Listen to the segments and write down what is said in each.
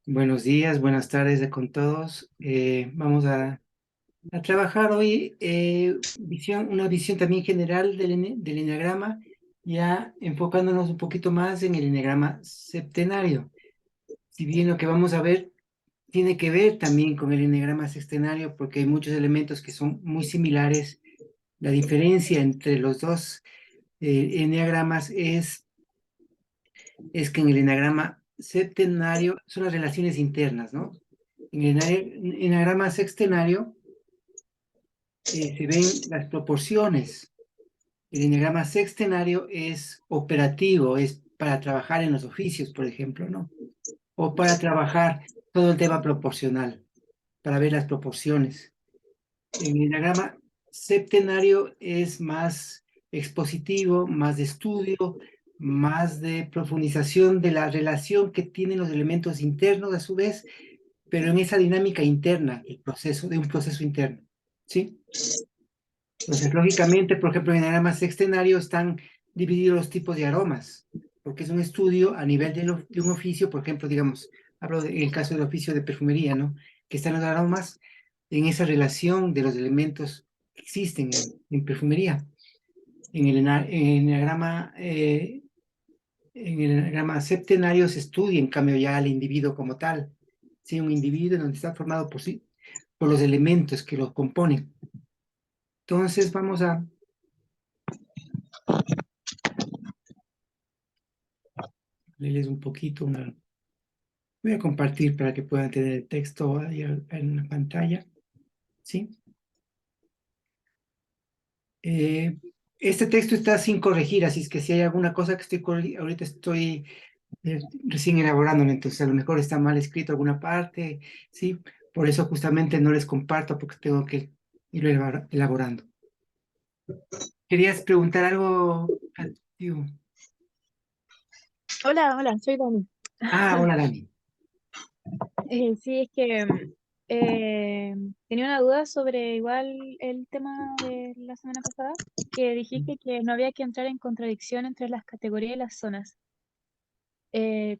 Buenos días, buenas tardes con todos. Vamos a trabajar hoy una visión también general del eneagrama, ya enfocándonos un poquito más en el eneagrama septenario. Si bien lo que vamos a ver tiene que ver también con el eneagrama sextenario, porque hay muchos elementos que son muy similares. La diferencia entre los dos eneagramas es que en el enagrama septenario son las relaciones internas, ¿no? En el enagrama sextenario se ven las proporciones. El enagrama sextenario es operativo, es para trabajar en los oficios, por ejemplo, ¿no? O para trabajar todo el tema proporcional, para ver las proporciones. En el enagrama septenario es más expositivo, más de estudio, más de profundización de la relación que tienen los elementos internos a su vez, pero en esa dinámica interna, de un proceso interno, ¿sí? Entonces, lógicamente, por ejemplo, en el enagrama sextenario están divididos los tipos de aromas, porque es un estudio a nivel de un oficio, por ejemplo, digamos, en el caso del oficio de perfumería, ¿no? Que están los aromas en esa relación de los elementos que existen en perfumería. En el en el enagrama septenario se estudia, en cambio, ya al individuo como tal, ¿sí? Un individuo donde está formado por sí, por los elementos que lo componen. Entonces, vamos a leerles un poquito voy a compartir para que puedan tener el texto ahí en la pantalla, ¿sí? Eh, este texto está sin corregir, así es que si hay alguna cosa que ahorita estoy recién elaborándolo, entonces a lo mejor está mal escrito alguna parte, ¿sí? Por eso justamente no les comparto porque tengo que irlo elaborando. ¿Querías preguntar algo, Tiu? Hola, hola, soy Dani. Ah, hola, Dani. Sí, es que tenía una duda sobre igual el tema de la semana pasada, que dijiste que no había que entrar en contradicción entre las categorías y las zonas.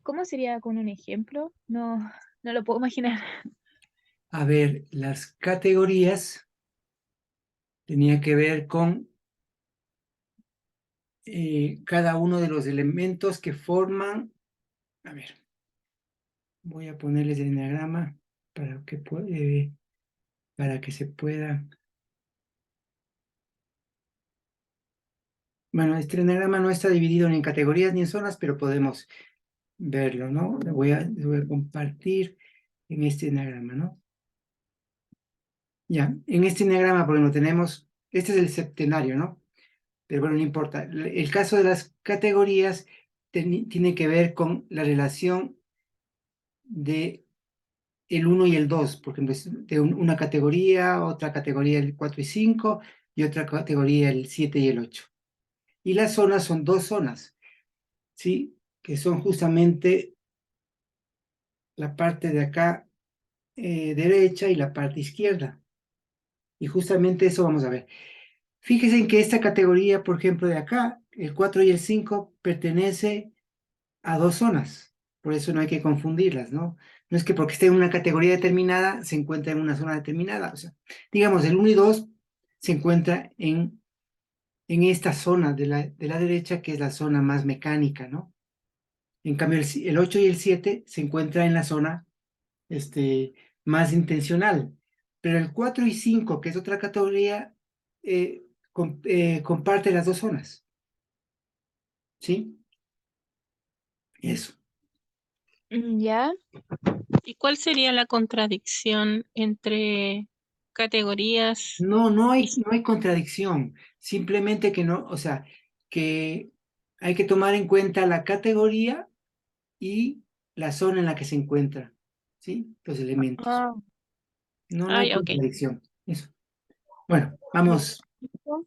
¿Cómo sería con un ejemplo? No, no lo puedo imaginar. A ver, las categorías tenían que ver con cada uno de los elementos que forman, a ver, voy a ponerles el diagrama para que se pueda. Bueno, este diagrama no está dividido ni en categorías ni en zonas, pero podemos verlo, ¿no? Lo voy a compartir en este diagrama, ¿no? Ya, en este diagrama, por ejemplo, este es el septenario, ¿no? Pero bueno, no importa. El caso de las categorías tiene que ver con la relación de el uno y el 2, por ejemplo, es de una categoría, otra categoría el 4 y 5 y otra categoría el 7 y el 8. Y las zonas son dos zonas, ¿sí? Que son justamente la parte de acá derecha y la parte izquierda. Y justamente eso vamos a ver. Fíjense en que esta categoría, por ejemplo, de acá, el 4 y el 5 pertenece a dos zonas. Por eso no hay que confundirlas, ¿no? No es que porque esté en una categoría determinada se encuentra en una zona determinada. O sea, digamos, el 1 y 2 se encuentra en esta zona de la derecha, que es la zona más mecánica, ¿no? En cambio, el 8 y el 7 se encuentra en la zona este, más intencional. Pero el 4 y 5 que es otra categoría, comparte las dos zonas, ¿sí? Eso. ¿Ya? ¿Y cuál sería la contradicción entre categorías y... No hay contradicción, simplemente que no, o sea, que hay que tomar en cuenta la categoría y la zona en la que se encuentra, ¿sí? Los elementos. Ah, No hay Ay, ok. contradicción. Eso. Bueno, ya.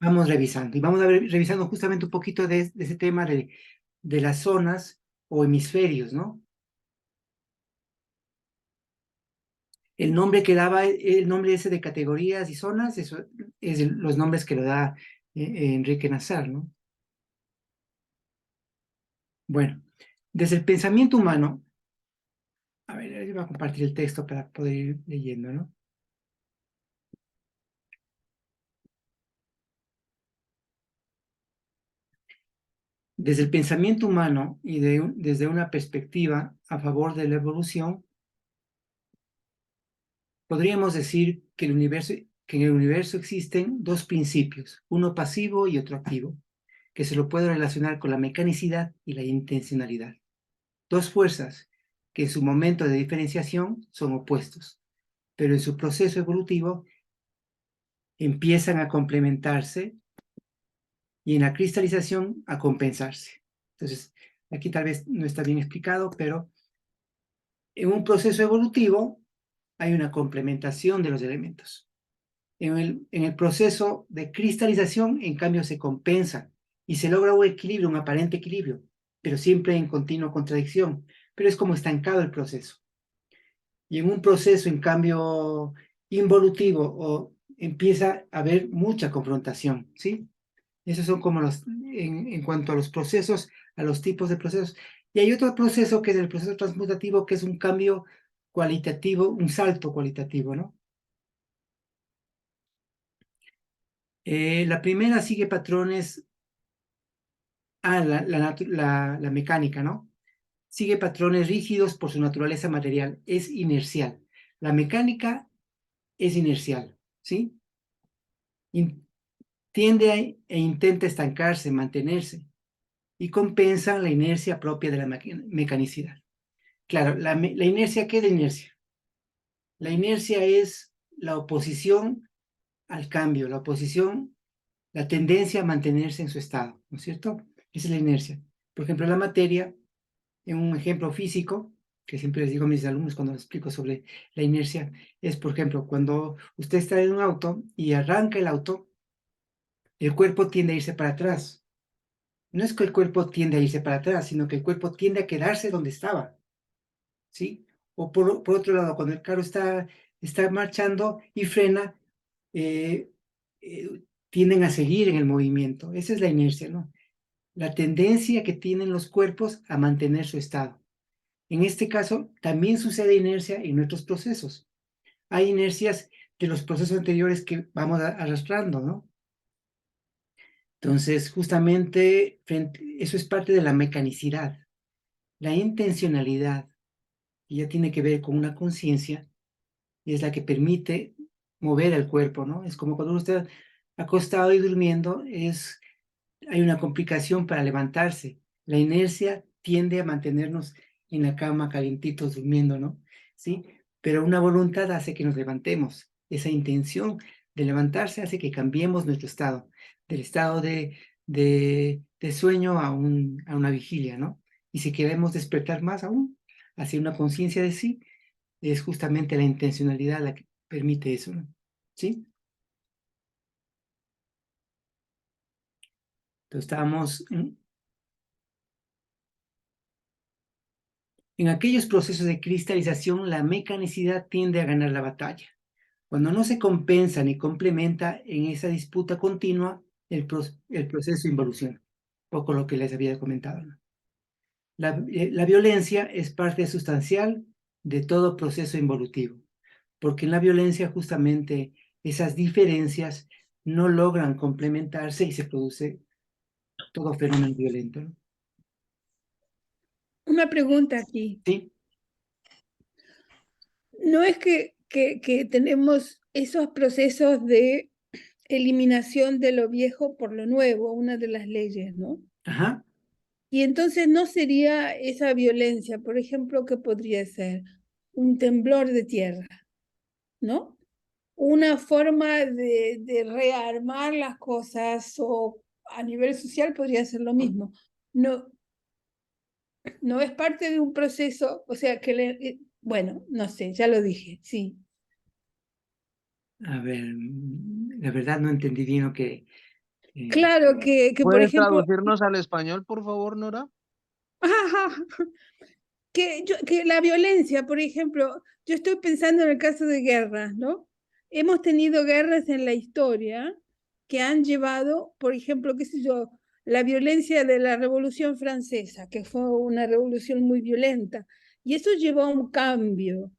vamos revisando. Y vamos a ver, revisando justamente un poquito de ese tema de las zonas o hemisferios, ¿no? El nombre que daba, el nombre ese de categorías y zonas, eso es los nombres que lo da Enrique Nazar, ¿no? Bueno, desde el pensamiento humano, A ver, yo voy a compartir el texto para poder ir leyendo, ¿no? Desde el pensamiento humano y desde una perspectiva a favor de la evolución, podríamos decir que en el universo existen dos principios, uno pasivo y otro activo, que se lo puede relacionar con la mecanicidad y la intencionalidad. Dos fuerzas que en su momento de diferenciación son opuestos, pero en su proceso evolutivo empiezan a complementarse y en la cristalización a compensarse. Entonces, aquí tal vez no está bien explicado, pero en un proceso evolutivo hay una complementación de los elementos. En el proceso de cristalización, en cambio, se compensa y se logra un equilibrio, un aparente equilibrio, pero siempre en continua contradicción. Pero es como estancado el proceso. Y en un proceso, en cambio, involutivo, empieza a haber mucha confrontación, ¿sí? Esos son como en cuanto a los procesos, a los tipos de procesos. Y hay otro proceso que es el proceso transmutativo, que es un cambio cualitativo, un salto cualitativo, ¿no? La primera sigue patrones, la mecánica, ¿no? Sigue patrones rígidos por su naturaleza material, es inercial. La mecánica es inercial, ¿sí? Tiende e intenta estancarse, mantenerse, y compensa la inercia propia de la mecanicidad. Claro, la inercia, ¿qué es la inercia? La inercia es la oposición al cambio, la oposición, la tendencia a mantenerse en su estado, ¿no es cierto? Esa es la inercia. Por ejemplo, la materia, en un ejemplo físico, que siempre les digo a mis alumnos cuando les explico sobre la inercia, es, por ejemplo, cuando usted está en un auto y arranca el auto, el cuerpo tiende a irse para atrás. No es que el cuerpo tiende a irse para atrás, sino que el cuerpo tiende a quedarse donde estaba, ¿sí? O por otro lado, cuando el carro está marchando y frena, eh, tienden a seguir en el movimiento. Esa es la inercia, ¿no? La tendencia que tienen los cuerpos a mantener su estado. En este caso, también sucede inercia en nuestros procesos. Hay inercias de los procesos anteriores que vamos arrastrando, ¿no? Entonces, justamente, eso es parte de la mecanicidad. La intencionalidad, y ya tiene que ver con una conciencia, y es la que permite mover el cuerpo, ¿no? Es como cuando uno está acostado y durmiendo, hay una complicación para levantarse. La inercia tiende a mantenernos en la cama calientitos durmiendo, ¿no? ¿Sí? Pero una voluntad hace que nos levantemos. Esa intención de levantarse hace que cambiemos nuestro estado, del estado de sueño a una vigilia, ¿no? Y si queremos despertar más aún, hacia una conciencia de sí, es justamente la intencionalidad la que permite eso, ¿no? ¿Sí? Entonces estábamos en aquellos procesos de cristalización, la mecanicidad tiende a ganar la batalla. Cuando no se compensa ni complementa en esa disputa continua, el proceso involuciona. Poco lo que les había comentado, ¿no? La violencia es parte sustancial de todo proceso involutivo, porque en la violencia justamente esas diferencias no logran complementarse y se produce todo fenómeno violento, ¿no? Una pregunta aquí. ¿Sí? No es que tenemos esos procesos de eliminación de lo viejo por lo nuevo, una de las leyes, ¿no? Ajá. Y entonces no sería esa violencia, por ejemplo, que podría ser un temblor de tierra, ¿no? Una forma de rearmar las cosas o a nivel social podría ser lo mismo. No, no es parte de un proceso, o sea, bueno, no sé, ya lo dije, sí. A ver, la verdad no entendí bien lo que... Claro que por ¿Puedes ejemplo, traducirnos al español, por favor, Nora? que la violencia, por ejemplo, yo estoy pensando en el caso de guerras, ¿no? Hemos tenido guerras en la historia que han llevado, por ejemplo, qué sé yo, la violencia de la Revolución Francesa, que fue una revolución muy violenta, Y eso llevó a un cambio.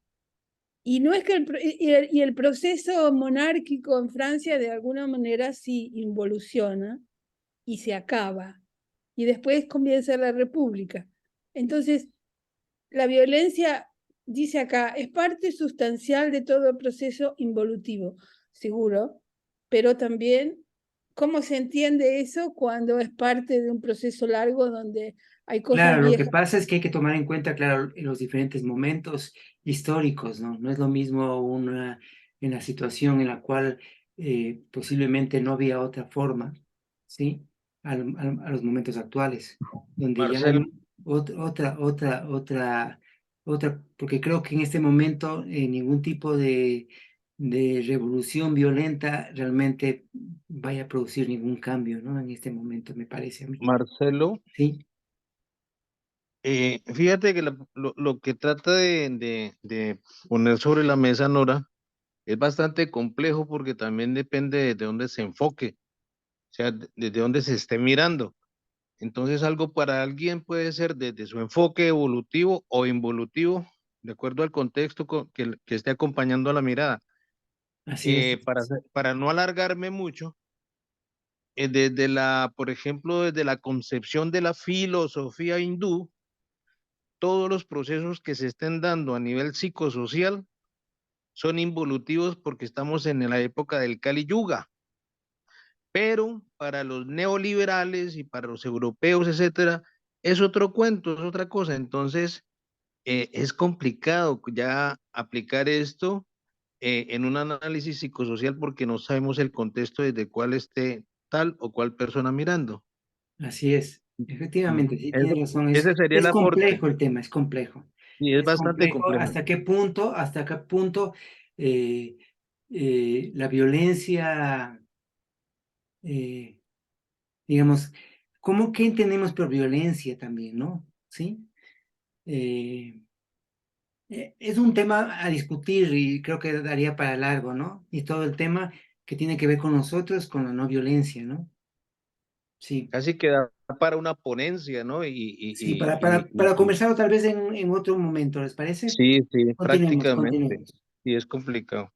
Y no es que el proceso monárquico en Francia de alguna manera sí involuciona y se acaba. Y después comienza la república. Entonces, la violencia, dice acá, es parte sustancial de todo el proceso involutivo, seguro, pero también cómo se entiende eso cuando es parte de un proceso largo donde hay cosas Claro, lo que viejas. pasa es que hay que tomar en cuenta, claro, los diferentes momentos históricos, ¿no? No es lo mismo en la situación en la cual posiblemente no había otra forma, ¿sí? A los momentos actuales, donde ya Marcelo, hay otra, porque creo que en este momento ningún tipo de revolución violenta realmente vaya a producir ningún cambio, ¿no? En este momento, me parece a mí, Marcelo, ¿sí? fíjate que lo que trata de poner sobre la mesa Nora es bastante complejo porque también depende de dónde se enfoque, o sea, desde dónde se esté mirando. Entonces, algo para alguien puede ser desde su enfoque evolutivo o involutivo, de acuerdo al contexto que esté acompañando a la mirada. Así es. Para no alargarme mucho, por ejemplo, desde la concepción de la filosofía hindú, todos los procesos que se estén dando a nivel psicosocial son involutivos porque estamos en la época del Kali Yuga. Pero para los neoliberales y para los europeos, etcétera, es otro cuento, es otra cosa. Entonces, es complicado ya aplicar esto en un análisis psicosocial porque no sabemos el contexto desde cuál esté tal o cual persona mirando. Así es, Ujú. efectivamente, sí, tiene razón, Ese sería el es aporte complejo el tema, es complejo. y es Es bastante complejo complejo. hasta qué punto eh, la violencia, eh, digamos, ¿qué entendemos por violencia también, no? ¿Sí? Eh, es un tema a discutir y creo que daría para largo, ¿no? Y todo el tema que tiene que ver con nosotros, con la no violencia, ¿no? Sí. Casi que da para una ponencia, ¿no? Sí, para conversarlo tal vez en otro momento, ¿les parece? Sí, sí, Continuemos, prácticamente. continuemos. Sí, es complicado.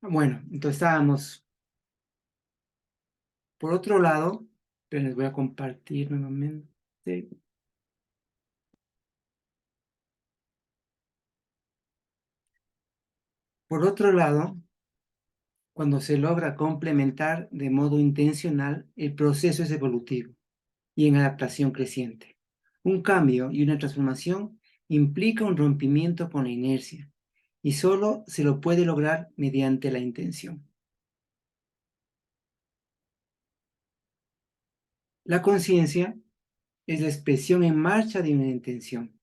Bueno, entonces estábamos por otro lado, pero les voy a compartir nuevamente. Por otro lado, cuando se logra complementar de modo intencional, el proceso es evolutivo y en adaptación creciente. Un cambio y una transformación implica un rompimiento con la inercia y solo se lo puede lograr mediante la intención. La conciencia es la expresión en marcha de una intención.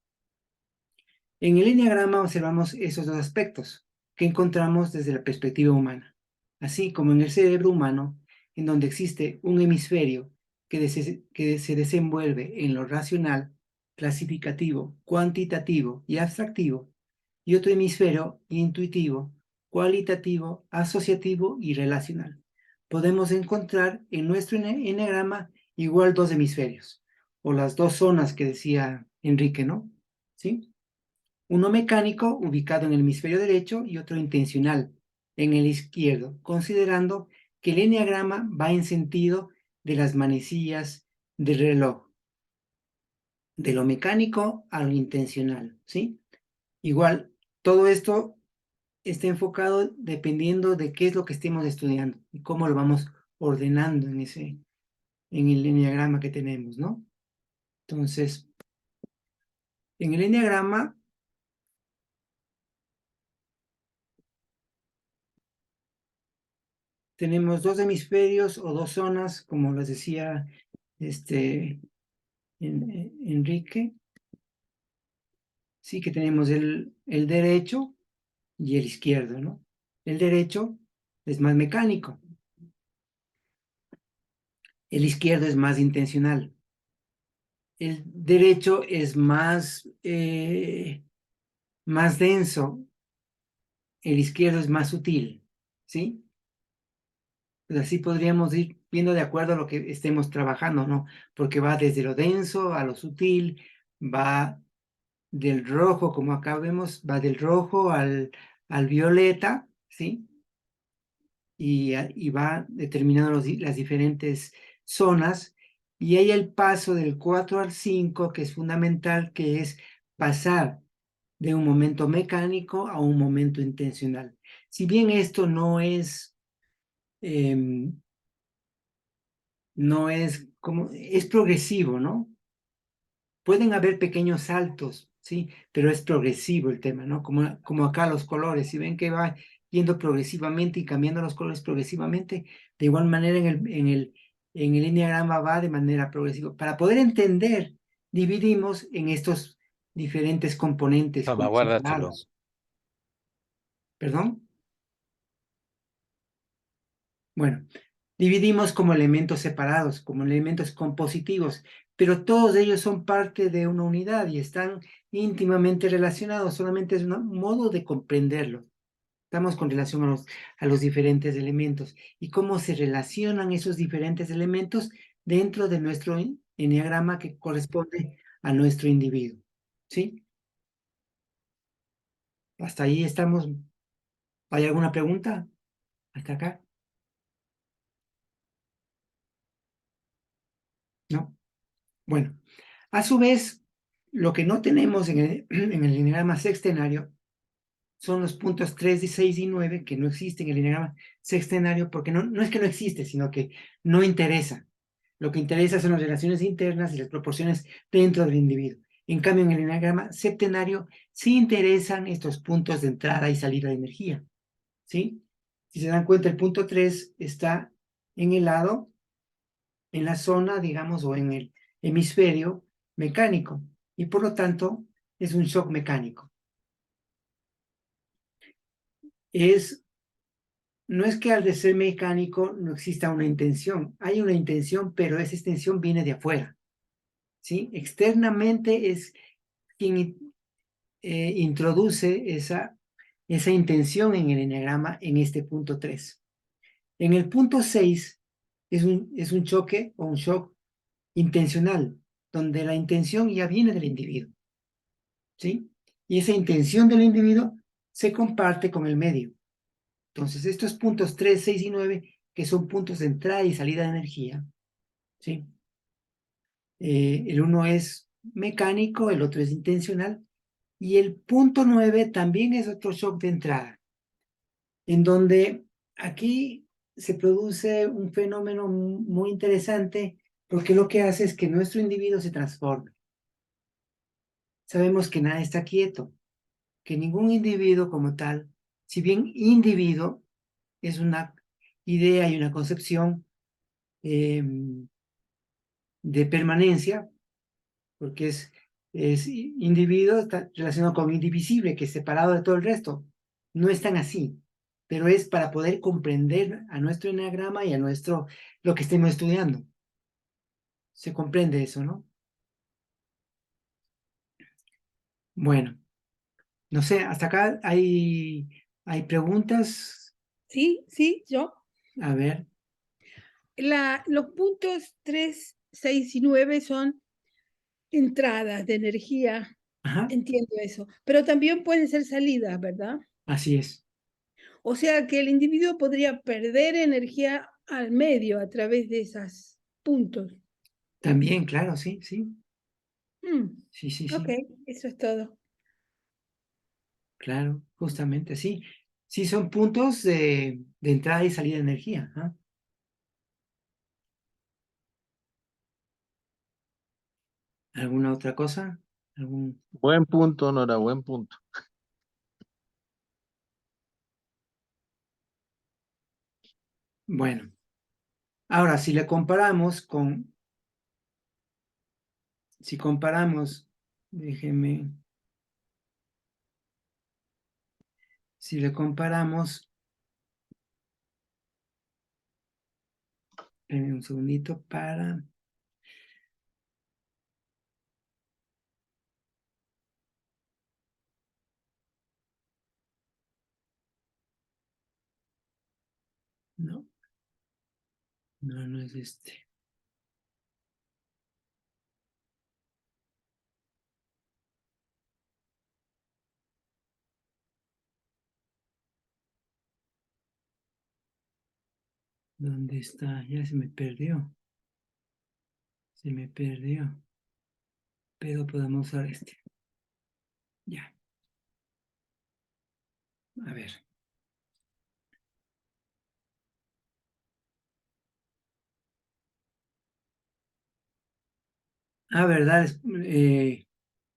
En el eneagrama observamos esos dos aspectos que encontramos desde la perspectiva humana, así como en el cerebro humano, en donde existe un hemisferio que se desenvuelve en lo racional, clasificativo, cuantitativo y abstractivo, y otro hemisferio intuitivo, cualitativo, asociativo y relacional. Podemos encontrar en nuestro eneagrama igual dos hemisferios, o las dos zonas que decía Enrique, ¿no? ¿Sí? Uno mecánico ubicado en el hemisferio derecho y otro intencional en el izquierdo, considerando que el eneagrama va en sentido de las manecillas del reloj, de lo mecánico a lo intencional, ¿sí? Igual, todo esto está enfocado dependiendo de qué es lo que estemos estudiando y cómo lo vamos ordenando en el eneagrama que tenemos, ¿no? Entonces, en el eneagrama tenemos dos hemisferios o dos zonas, como les decía Enrique. Sí que tenemos el derecho y el izquierdo, ¿no? El derecho es más mecánico, el izquierdo es más intencional. El derecho es más denso, el izquierdo es más sutil, ¿sí? Pues así podríamos ir viendo de acuerdo a lo que estemos trabajando, ¿no? Porque va desde lo denso a lo sutil, va del rojo, como acá vemos, va del rojo al violeta, ¿sí? Y va determinando las diferentes zonas. Y hay el paso del 4 al 5, que es fundamental, que es pasar de un momento mecánico a un momento intencional. Si bien esto no es como, es progresivo, ¿no? Pueden haber pequeños saltos, ¿sí? Pero es progresivo el tema, ¿no? Como acá los colores, si ven que va yendo progresivamente y cambiando los colores progresivamente, de igual manera en el enneagrama va de manera progresiva. Para poder entender, dividimos en estos diferentes componentes Salvaguárdatelo. separados. ¿Perdón? Bueno, dividimos como elementos separados, como elementos compositivos, pero todos ellos son parte de una unidad y están íntimamente relacionados, solamente es un modo de comprenderlo. Estamos con relación a los diferentes elementos y cómo se relacionan esos diferentes elementos dentro de nuestro enneagrama que corresponde a nuestro individuo. ¿Sí? Hasta ahí estamos. ¿Hay alguna pregunta? ¿Hasta acá? ¿No? Bueno, a su vez, lo que no tenemos en el enneagrama sextenario son los puntos 3, 6 y 9, que no existen en el enneagrama sextenario, porque no es que no existe, sino que no interesa. Lo que interesa son las relaciones internas y las proporciones dentro del individuo. En cambio, en el enneagrama septenario sí interesan estos puntos de entrada y salida de energía. ¿Sí? Si se dan cuenta, el punto 3 está en el lado, en la zona, digamos, o en el hemisferio mecánico, y por lo tanto es un shock mecánico. No es que al de ser mecánico no exista una intención, hay una intención, pero esa intención viene de afuera, ¿sí? Externamente es quien introduce esa intención en el enneagrama en este punto 3. En el punto 6 es un choque o un shock intencional, donde la intención ya viene del individuo, ¿sí? Y esa intención del individuo se comparte con el medio. Entonces, estos puntos 3, 6 y 9, que son puntos de entrada y salida de energía, ¿sí? El uno es mecánico, el otro es intencional, y el punto 9 también es otro shock de entrada, en donde aquí se produce un fenómeno muy interesante, porque lo que hace es que nuestro individuo se transforme. Sabemos que nada está quieto, que ningún individuo como tal, si bien individuo es una idea y una concepción de permanencia, porque es individuo, está relacionado con indivisible, que es separado de todo el resto. No es tan así, pero es para poder comprender a nuestro enneagrama y a lo que estemos estudiando. Se comprende eso, ¿no? Bueno, no sé, hasta acá hay preguntas. Sí, sí, yo. A ver. Los puntos 3, 6 y 9 son entradas de energía, Ajá, entiendo eso, pero también pueden ser salidas, ¿verdad? así es. O sea que el individuo podría perder energía al medio a través de esos puntos. También, claro, sí, sí. Sí, sí, Ok, sí. eso es todo. Claro, justamente, sí. Sí, son puntos de entrada y salida de energía. ¿Ah? ¿Alguna otra cosa? ¿Algún... Buen punto, Nora, buen punto. Bueno, ahora si le comparamos si comparamos, déjeme, si le comparamos, un segundito para... No, no es este. ¿Dónde está? Ya se me perdió. Se me perdió. Pero podemos usar este. Ya. A ver. ¿Verdad?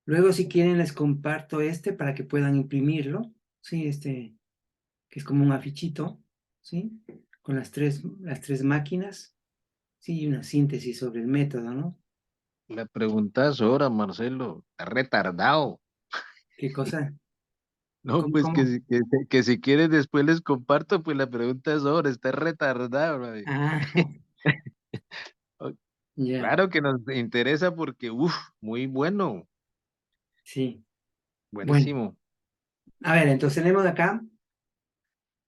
Luego, si quieren, les comparto este para que puedan imprimirlo. Sí, este, que es como un afichito, ¿sí? Con las tres máquinas. Sí, y una síntesis sobre el método, ¿no? La pregunta es ahora, Marcelo, está retardado. ¿Qué cosa? No, ¿Cómo, pues cómo? que si quieres después les comparto, pues la pregunta es ahora, está retardado. Brother. Ah, ya, Claro que nos interesa porque, uff, muy bueno, sí. Bueno, buenísimo. a ver, entonces tenemos acá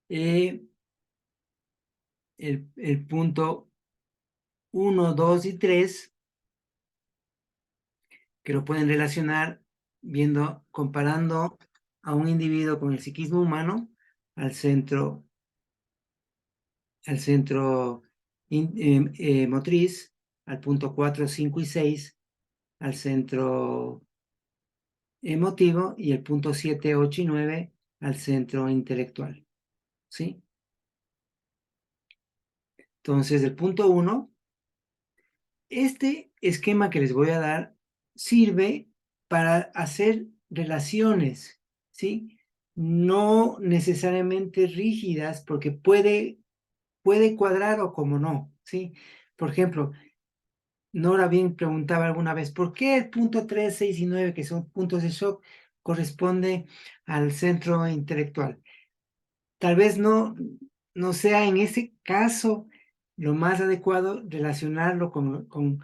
el punto 1, 2 y 3, que lo pueden relacionar comparando a un individuo con el psiquismo humano al centro motriz, al punto 4, 5 y 6, al centro emotivo, y el punto 7, 8 y 9 al centro intelectual. ¿Sí? Entonces, el punto 1, este esquema que les voy a dar sirve para hacer relaciones, ¿sí? No necesariamente rígidas, porque puede cuadrar o como no, ¿sí? Por ejemplo, Nora bien preguntaba alguna vez, ¿por qué el punto 3, 6 y 9, que son puntos de shock, corresponde al centro intelectual? Tal vez no sea en ese caso lo más adecuado relacionarlo con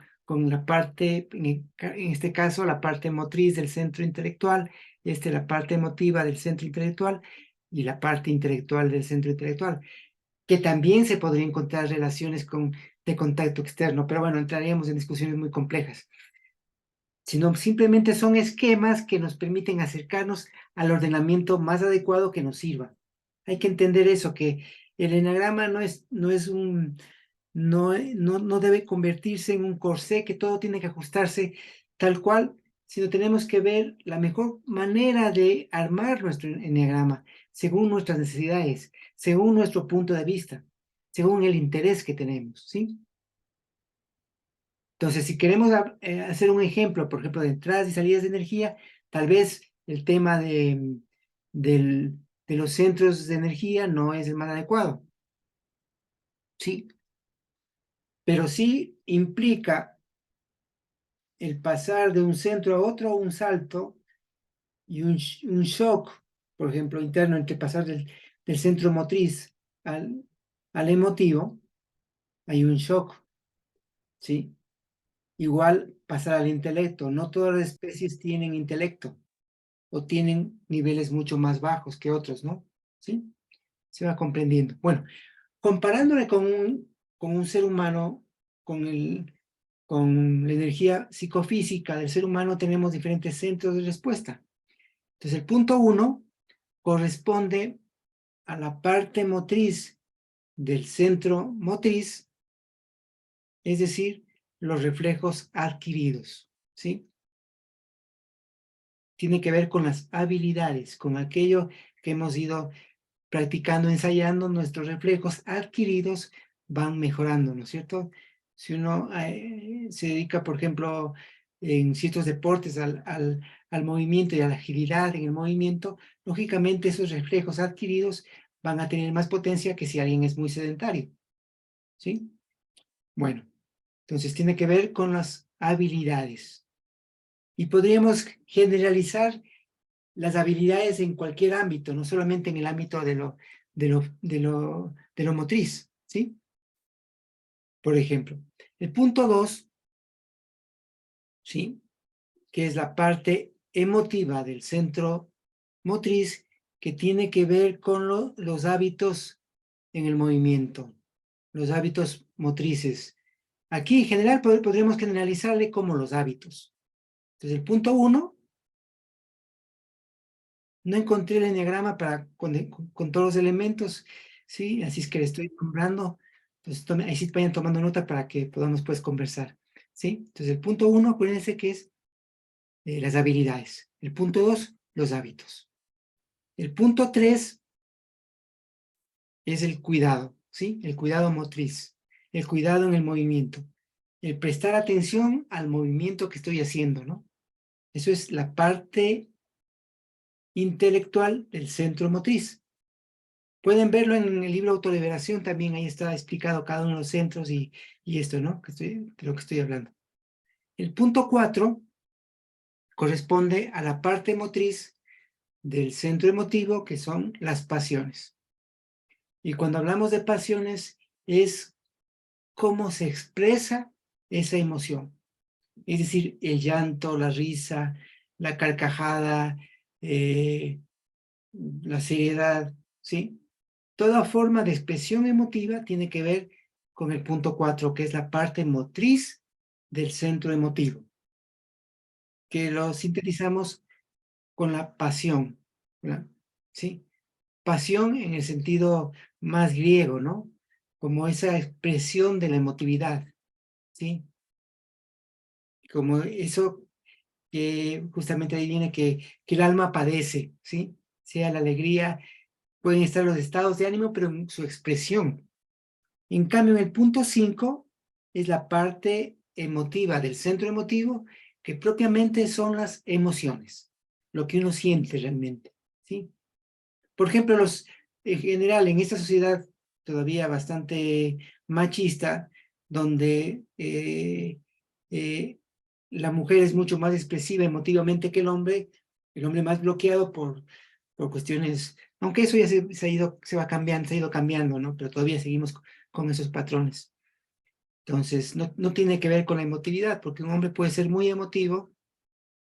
la parte, en este caso, la parte motriz del centro intelectual, la parte emotiva del centro intelectual y la parte intelectual del centro intelectual, que también se podría encontrar relaciones de contacto externo, pero bueno, entraríamos en discusiones muy complejas. Sino simplemente son esquemas que nos permiten acercarnos al ordenamiento más adecuado que nos sirva. Hay que entender eso, que el enagrama no debe convertirse en un corsé, que todo tiene que ajustarse tal cual, sino tenemos que ver la mejor manera de armar nuestro enagrama según nuestras necesidades, según nuestro punto de vista, según el interés que tenemos, ¿sí? Entonces, si queremos hacer un ejemplo, por ejemplo, de entradas y salidas de energía, tal vez el tema de los centros de energía no es el más adecuado, ¿sí? Pero sí implica el pasar de un centro a otro, un salto y un shock, por ejemplo, interno, entre pasar del centro motriz al emotivo, hay un shock, ¿sí? Igual pasar al intelecto. No todas las especies tienen intelecto o tienen niveles mucho más bajos que otros, ¿no? ¿Sí? Se va comprendiendo. Bueno, comparándole con un ser humano, con la energía psicofísica del ser humano, tenemos diferentes centros de respuesta. Entonces, el punto 1 corresponde a la parte motriz del centro motriz, es decir, los reflejos adquiridos, ¿sí? Tiene que ver con las habilidades, con aquello que hemos ido practicando, ensayando. Nuestros reflejos adquiridos van mejorando, ¿no es cierto? Si uno se dedica, por ejemplo, en ciertos deportes al movimiento y a la agilidad en el movimiento, lógicamente esos reflejos adquiridos van a tener más potencia que si alguien es muy sedentario, ¿sí? Bueno, entonces tiene que ver con las habilidades. Y podríamos generalizar las habilidades en cualquier ámbito, no solamente en el ámbito de lo motriz, ¿sí? Por ejemplo, el punto 2, ¿sí? Que es la parte emotiva del centro motriz, que tiene que ver con los hábitos en el movimiento, los hábitos motrices. Aquí en general podríamos generalizarle como los hábitos. Entonces el punto 1, no encontré el enneagrama con todos los elementos, ¿sí? Así es que le estoy nombrando Entonces, ahí sí vayan tomando nota para que podamos pues conversar, ¿sí? Entonces, el punto 1, acuérdense que es las habilidades. El punto 2, los hábitos. El punto 3 es el cuidado, ¿sí? El cuidado motriz, el cuidado en el movimiento, el prestar atención al movimiento que estoy haciendo, ¿no? Eso es la parte intelectual del centro motriz. Pueden verlo en el libro Autoliberación, también ahí está explicado cada uno de los centros y esto, ¿no? De lo que estoy hablando. El punto 4 corresponde a la parte motriz del centro emotivo, que son las pasiones. Y cuando hablamos de pasiones, es cómo se expresa esa emoción. Es decir, el llanto, la risa, la carcajada, la seriedad, ¿sí? Toda forma de expresión emotiva tiene que ver con el punto 4, que es la parte motriz del centro emotivo, que lo sintetizamos con la pasión, ¿verdad? ¿Sí? Pasión en el sentido más griego, ¿no? Como esa expresión de la emotividad, ¿sí? Como eso que justamente ahí viene que el alma padece, ¿sí? Sea la alegría, pueden estar los estados de ánimo, pero en su expresión. En cambio, en el punto 5 es la parte emotiva del centro emotivo, que propiamente son las emociones, lo que uno siente realmente, ¿sí? Por ejemplo, en general, en esta sociedad todavía bastante machista, donde la mujer es mucho más expresiva emotivamente que el hombre más bloqueado por cuestiones, aunque eso ya se va cambiando, se ha ido cambiando, ¿no? Pero todavía seguimos con esos patrones. Entonces, no tiene que ver con la emotividad, porque un hombre puede ser muy emotivo,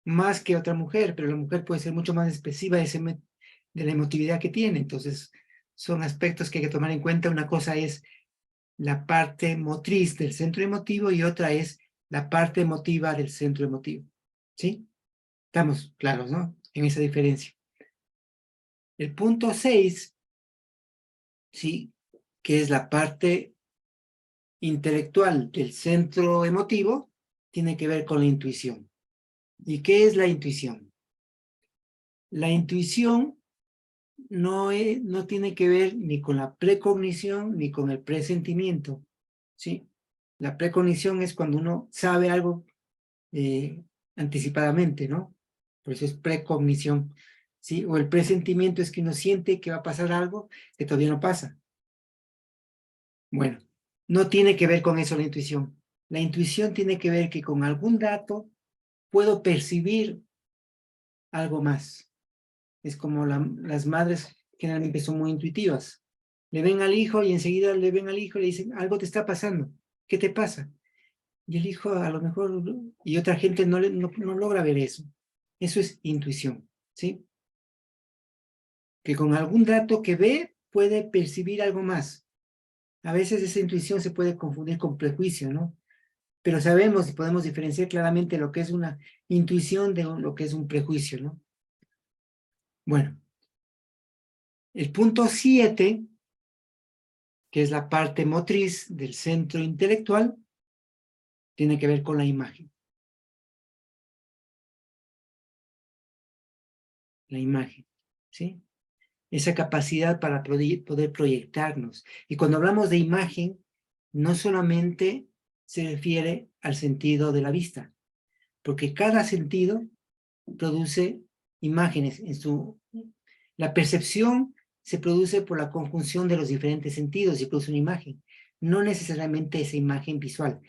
más que otra mujer, pero la mujer puede ser mucho más expresiva de la emotividad que tiene. Entonces, son aspectos que hay que tomar en cuenta. Una cosa es la parte motriz del centro emotivo y otra es la parte emotiva del centro emotivo. ¿Sí? Estamos claros, ¿no? En esa diferencia. El punto 6, ¿sí? Que es la parte intelectual del centro emotivo, tiene que ver con la intuición. ¿Y qué es la intuición? La intuición no tiene que ver ni con la precognición ni con el presentimiento, ¿sí? La precognición es cuando uno sabe algo anticipadamente, ¿no? Por eso es precognición, ¿sí? O el presentimiento es que uno siente que va a pasar algo que todavía no pasa. Bueno, no tiene que ver con eso la intuición. La intuición tiene que ver que con algún dato puedo percibir algo más. Es como las madres generalmente son muy intuitivas. Le ven al hijo y enseguida le ven al hijo y le dicen, algo te está pasando, ¿qué te pasa? Y el hijo a lo mejor, y otra gente no logra ver eso. Eso es intuición, ¿sí? Que con algún dato que ve puede percibir algo más. A veces esa intuición se puede confundir con prejuicio, ¿no? Pero sabemos y podemos diferenciar claramente lo que es una intuición de lo que es un prejuicio, ¿no? Bueno, el punto 7, que es la parte motriz del centro intelectual, tiene que ver con la imagen. La imagen, ¿sí? Esa capacidad para poder proyectarnos. Y cuando hablamos de imagen, no solamente se refiere al sentido de la vista, porque cada sentido produce imágenes. La percepción se produce por la conjunción de los diferentes sentidos y produce una imagen, no necesariamente esa imagen visual.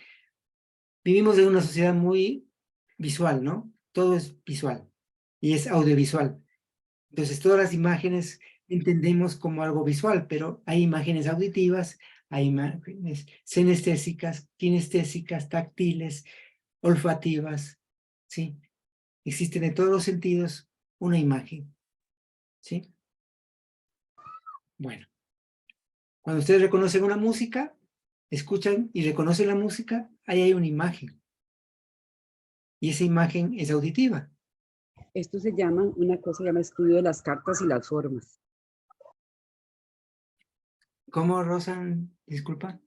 Vivimos en una sociedad muy visual, ¿no? Todo es visual y es audiovisual. Entonces, todas las imágenes entendemos como algo visual, pero hay imágenes auditivas, hay imágenes sinestésicas, kinestésicas, táctiles, olfativas, ¿sí? Existen en todos los sentidos una imagen, ¿sí? Bueno, cuando ustedes reconocen una música, escuchan y reconocen la música, ahí hay una imagen. Y esa imagen es auditiva. Esto se llama, una cosa se llama estudio de las cartas y las formas. ¿Cómo, Rosa? Disculpa.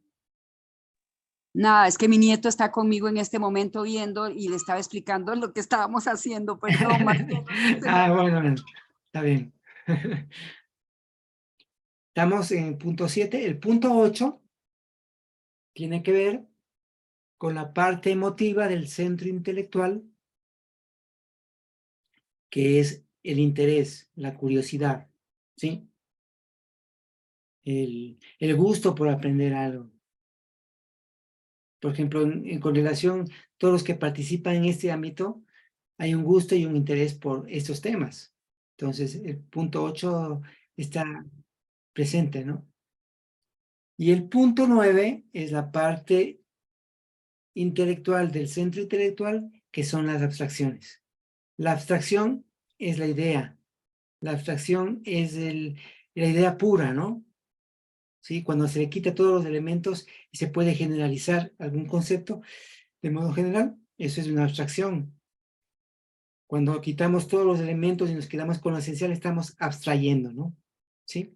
Nada, es que mi nieto está conmigo en este momento viendo y le estaba explicando lo que estábamos haciendo. Perdón, Marcelo. Bueno, está bien. Estamos en el punto 7. El punto 8 tiene que ver con la parte emotiva del centro intelectual, que es el interés, la curiosidad, ¿sí? El gusto por aprender algo. Por ejemplo, con relación, todos los que participan en este ámbito, hay un gusto y un interés por estos temas. Entonces, el punto 8 está presente, ¿no? Y el punto 9 es la parte intelectual del centro intelectual, que son las abstracciones. La abstracción es la idea. La abstracción es la idea pura, ¿no? ¿Sí? Cuando se le quita todos los elementos y se puede generalizar algún concepto de modo general, eso es una abstracción. Cuando quitamos todos los elementos y nos quedamos con lo esencial, estamos abstrayendo, ¿no? ¿Sí?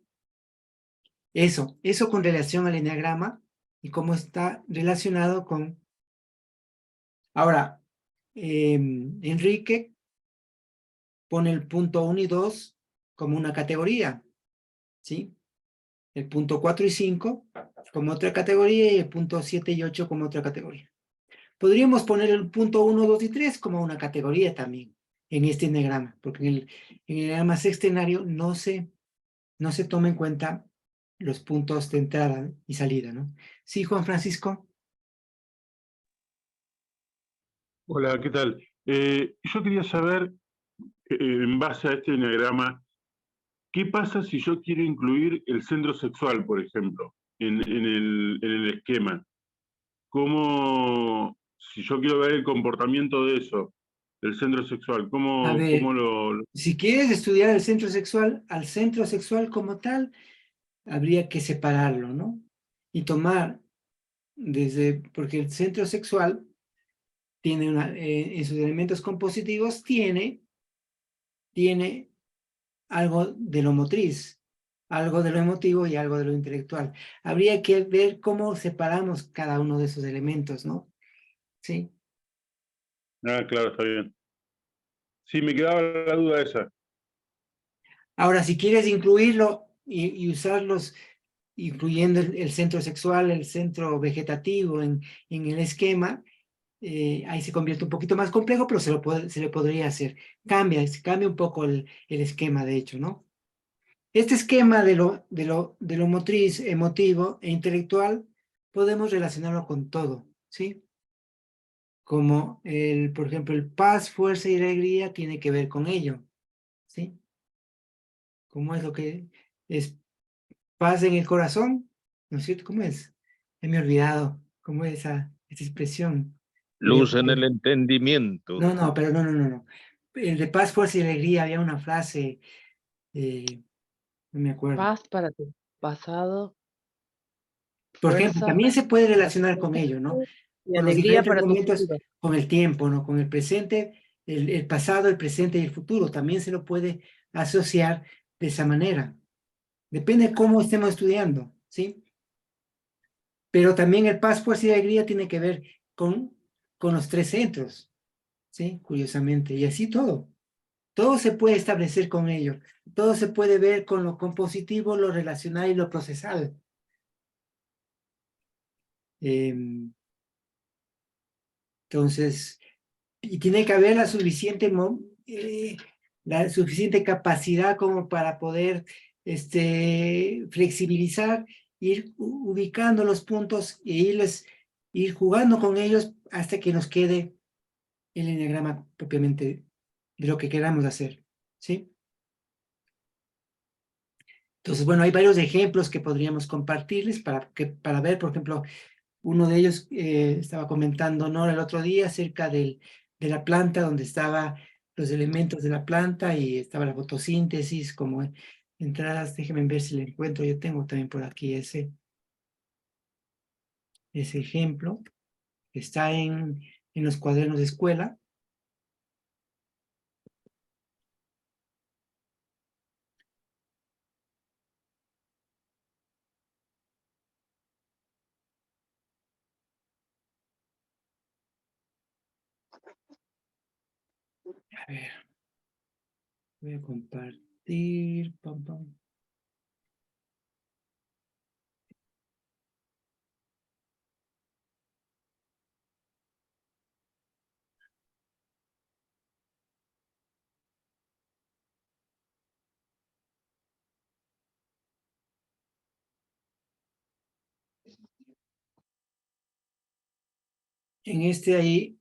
Eso con relación al eneagrama y cómo está relacionado con... Ahora, Enrique pone el punto 1 y 2 como una categoría, ¿sí? El punto 4 y 5 como otra categoría y el punto 7 y 8 como otra categoría. Podríamos poner el punto 1, 2 y 3 como una categoría también en este eneagrama, porque en el eneagrama sextenario no se toma en cuenta los puntos de entrada y salida, ¿no? Sí, Juan Francisco. Hola, ¿qué tal? Yo quería saber, en base a este diagrama, ¿qué pasa si yo quiero incluir el centro sexual, por ejemplo, en el esquema? ¿Cómo, si yo quiero ver el comportamiento de eso, del centro sexual, A cómo, ver, cómo lo... si quieres estudiar el centro sexual, al centro sexual como tal, habría que separarlo, ¿no? Y tomar porque el centro sexual tiene en sus elementos compositivos tiene algo de lo motriz, algo de lo emotivo y algo de lo intelectual. Habría que ver cómo separamos cada uno de esos elementos, ¿no? Sí. Ah, claro, está bien. Sí, me quedaba la duda esa. Ahora, si quieres incluirlo y usarlos, incluyendo el centro sexual, el centro vegetativo en el esquema, ahí se convierte un poquito más complejo, pero se le podría hacer. Se cambia un poco el esquema, de hecho, ¿no? Este esquema de lo motriz, emotivo e intelectual, podemos relacionarlo con todo, ¿sí? Como por ejemplo, el paz, fuerza y alegría tiene que ver con ello, ¿sí? ¿Cómo es lo que es paz en el corazón? ¿No es cierto? ¿Cómo es? Me he olvidado. ¿Cómo es esa expresión? Luz en el entendimiento. No, pero no. El de paz, fuerza y alegría, había una frase, no me acuerdo. Paz para tu pasado, Por ejemplo, fuerza también se puede para tu relacionar con ello, ¿no? presente y Con los alegría diferentes para tu momentos, futuro. con el tiempo, ¿no? Con el presente, el pasado, el presente y el futuro. También se lo puede asociar de esa manera. Depende de cómo estemos estudiando, ¿sí? Pero también el paz, fuerza y alegría tiene que ver con los tres centros, ¿sí? Curiosamente. Y así todo. Todo se puede establecer con ello. Todo se puede ver con lo compositivo, lo relacional y lo procesal. Entonces, y tiene que haber la suficiente capacidad como para poder flexibilizar, ir ubicando los puntos e ir jugando con ellos hasta que nos quede el eneagrama propiamente de lo que queramos hacer, ¿sí? Entonces, bueno, hay varios ejemplos que podríamos compartirles para ver, por ejemplo, uno de ellos estaba comentando Nora el otro día acerca de la planta, donde estaban los elementos de la planta y estaba la fotosíntesis como entradas. Déjenme ver si le encuentro. Yo tengo también por aquí ese ejemplo que está en los cuadernos de escuela. A ver. Voy a compartir. Pam, pam. En este hay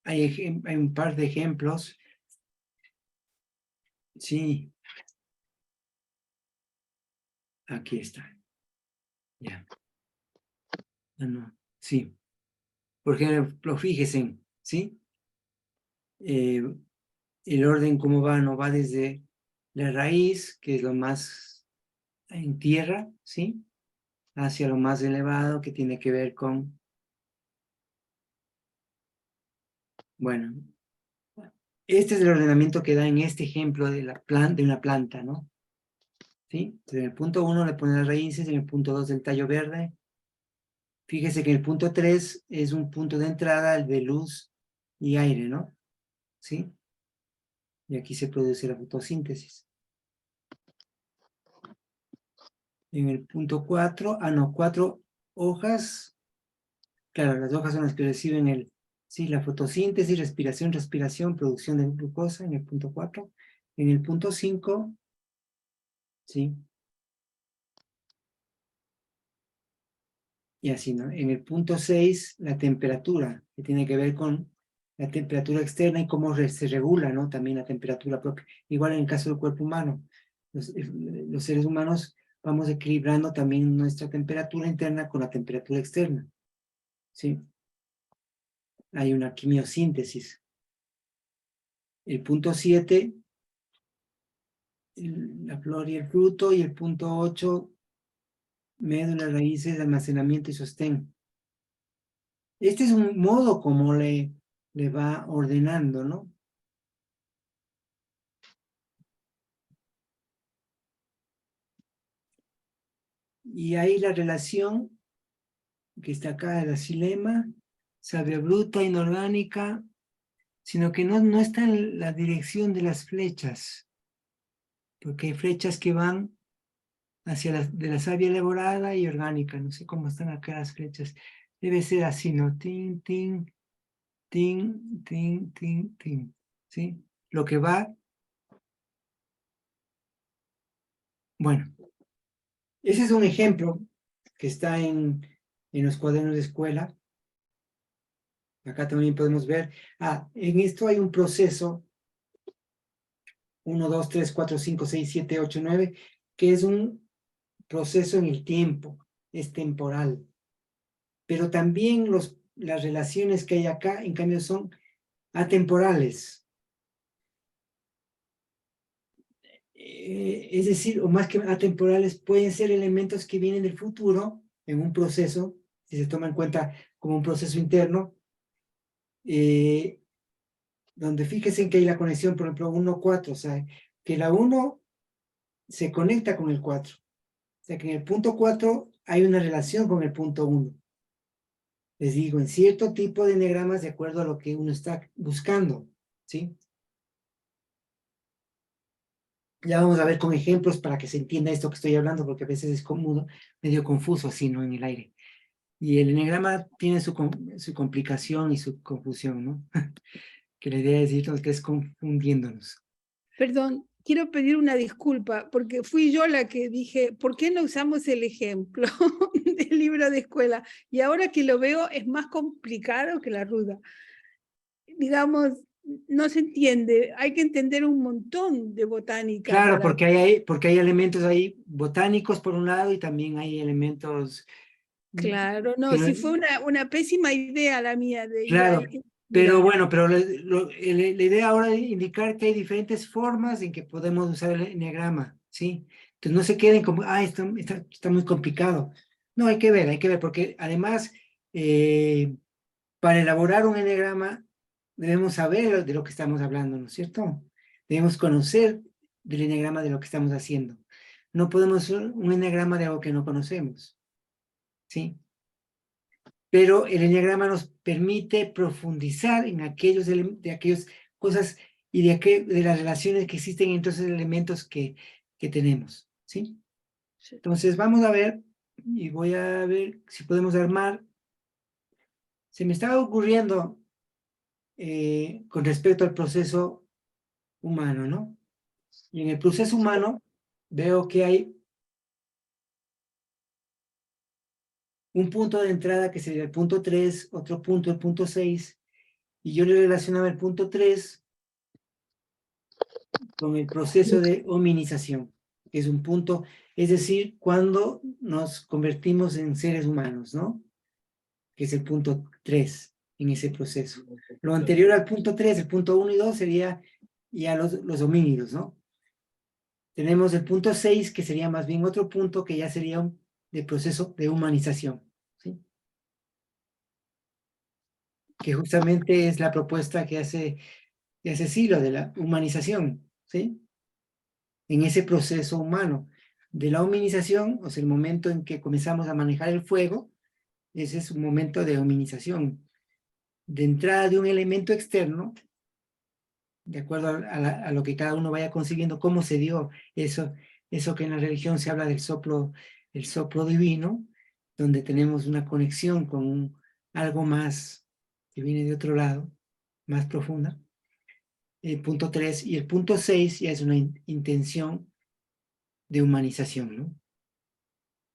un par de ejemplos. Sí. Aquí está. Ya. Ah, no. Sí. Por ejemplo, fíjense, ¿sí? El orden cómo va, no va desde la raíz, que es lo más en tierra, ¿sí? Hacia lo más elevado, que tiene que ver con, bueno, este es el ordenamiento que da en este ejemplo de una planta, ¿no? ¿Sí? Entonces, en el punto 1 le ponen las raíces, en el punto 2 el tallo verde. Fíjese que el punto 3 es un punto de entrada, el de luz y aire, ¿no? ¿Sí? Y aquí se produce la fotosíntesis. En el punto 4, 4 hojas. Claro, las hojas son las que reciben la fotosíntesis, respiración, producción de glucosa en el punto 4. En el punto 5, ¿sí? Y así, ¿no? En el punto 6, la temperatura, que tiene que ver con la temperatura externa y cómo se regula, ¿no? También la temperatura propia. Igual en el caso del cuerpo humano. Los seres humanos vamos equilibrando también nuestra temperatura interna con la temperatura externa, ¿sí? Hay una quimiosíntesis. El punto 7, la flor y el fruto, y el punto 8, médula, raíces, almacenamiento y sostén. Este es un modo como le va ordenando, ¿no? Y ahí la relación que está acá, la xilema, savia bruta, inorgánica, sino que no está en la dirección de las flechas, porque hay flechas que van hacia de la savia elaborada y orgánica, no sé cómo están acá las flechas, debe ser así, ¿no? Tin, tin, tin, tin, tin, tin, ¿sí? Lo que va, bueno, ese es un ejemplo que está en los cuadernos de escuela. Acá también podemos ver, en esto hay un proceso, 1, 2, 3, 4, 5, 6, 7, 8, 9, que es un proceso en el tiempo, es temporal. Pero también las relaciones que hay acá, en cambio, son atemporales. Es decir, o más que atemporales, pueden ser elementos que vienen del futuro, en un proceso, si se toma en cuenta como un proceso interno, donde fíjense que hay la conexión, por ejemplo, 1, 4, o sea, que la 1 se conecta con el 4. O sea, que en el punto 4 hay una relación con el punto 1. Les digo, en cierto tipo de eneagramas de acuerdo a lo que uno está buscando, ¿sí? Ya vamos a ver con ejemplos para que se entienda esto que estoy hablando, porque a veces es como medio confuso así, ¿no? En el aire. Y el eneagrama tiene su complicación y su confusión, ¿no? Que la idea es decirnos que es confundiéndonos. Perdón, quiero pedir una disculpa, porque fui yo la que dije, ¿por qué no usamos el ejemplo del libro de escuela? Y ahora que lo veo es más complicado que la ruda. Digamos, no se entiende, hay que entender un montón de botánica. Claro, porque hay elementos ahí botánicos por un lado y también hay elementos... Claro, no, si fue una pésima idea la mía de Claro, pero bueno, pero la idea ahora es indicar que hay diferentes formas en que podemos usar el eneagrama, ¿sí? Entonces no se queden como, está muy complicado. No, hay que ver, porque además, para elaborar un eneagrama, debemos saber de lo que estamos hablando, ¿no es cierto? Debemos conocer del eneagrama de lo que estamos haciendo. No podemos hacer un eneagrama de algo que no conocemos, ¿sí? Pero el eneagrama nos permite profundizar en aquellas cosas y de las relaciones que existen entre esos elementos que tenemos, ¿sí? Entonces vamos a ver, y voy a ver si podemos armar. Se me estaba ocurriendo con respecto al proceso humano, ¿no? Y en el proceso humano veo que hay un punto de entrada que sería el punto 3, otro punto, el punto 6, y yo le relacionaba el punto 3 con el proceso de hominización, que es un punto, es decir, cuando nos convertimos en seres humanos, ¿no? Que es el punto 3 en ese proceso. Lo anterior al punto 3, el punto 1 y 2 sería ya los homínidos, ¿no? Tenemos el punto 6, que sería más bien otro punto que ya sería de proceso de humanización, ¿sí? Que justamente es la propuesta que hace Silo de la humanización, ¿sí? En ese proceso humano de la humanización, o sea, el momento en que comenzamos a manejar el fuego, ese es un momento de humanización, de entrada de un elemento externo, de acuerdo a lo que cada uno vaya consiguiendo, cómo se dio eso que en la religión se habla del el soplo divino, donde tenemos una conexión con algo más que viene de otro lado, más profunda. El punto 3 y el punto 6 ya es una intención de humanización, ¿no?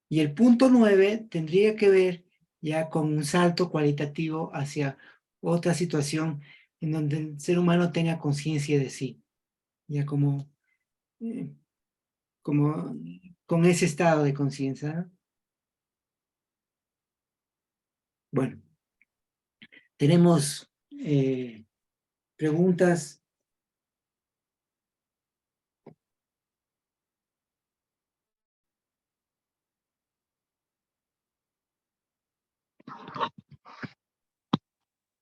Y el punto 9 tendría que ver ya con un salto cualitativo hacia otra situación en donde el ser humano tenga conciencia de sí, ya como con ese estado de conciencia, ¿no? Bueno, tenemos preguntas.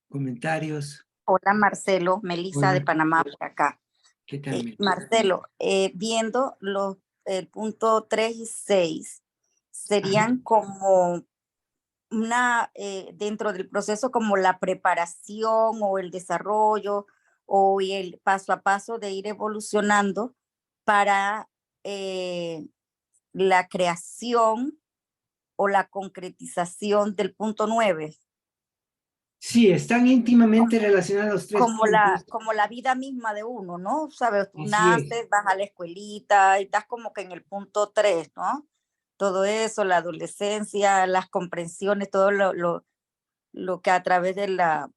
Comentarios. Hola Marcelo, Melissa de Hola. Panamá por acá. ¿Qué tal? Marcelo, viendo el punto 3 y 6, serían como dentro del proceso como la preparación o el desarrollo o el paso a paso de ir evolucionando para la creación o la concretización del punto 9. Sí, están íntimamente relacionados los tres puntos. Como la vida misma de uno, ¿no? Sabes, tú Así naces, es. vas a la escuelita y estás como que en el punto 3, ¿no? Todo eso, la adolescencia, las comprensiones, todo lo que a través de la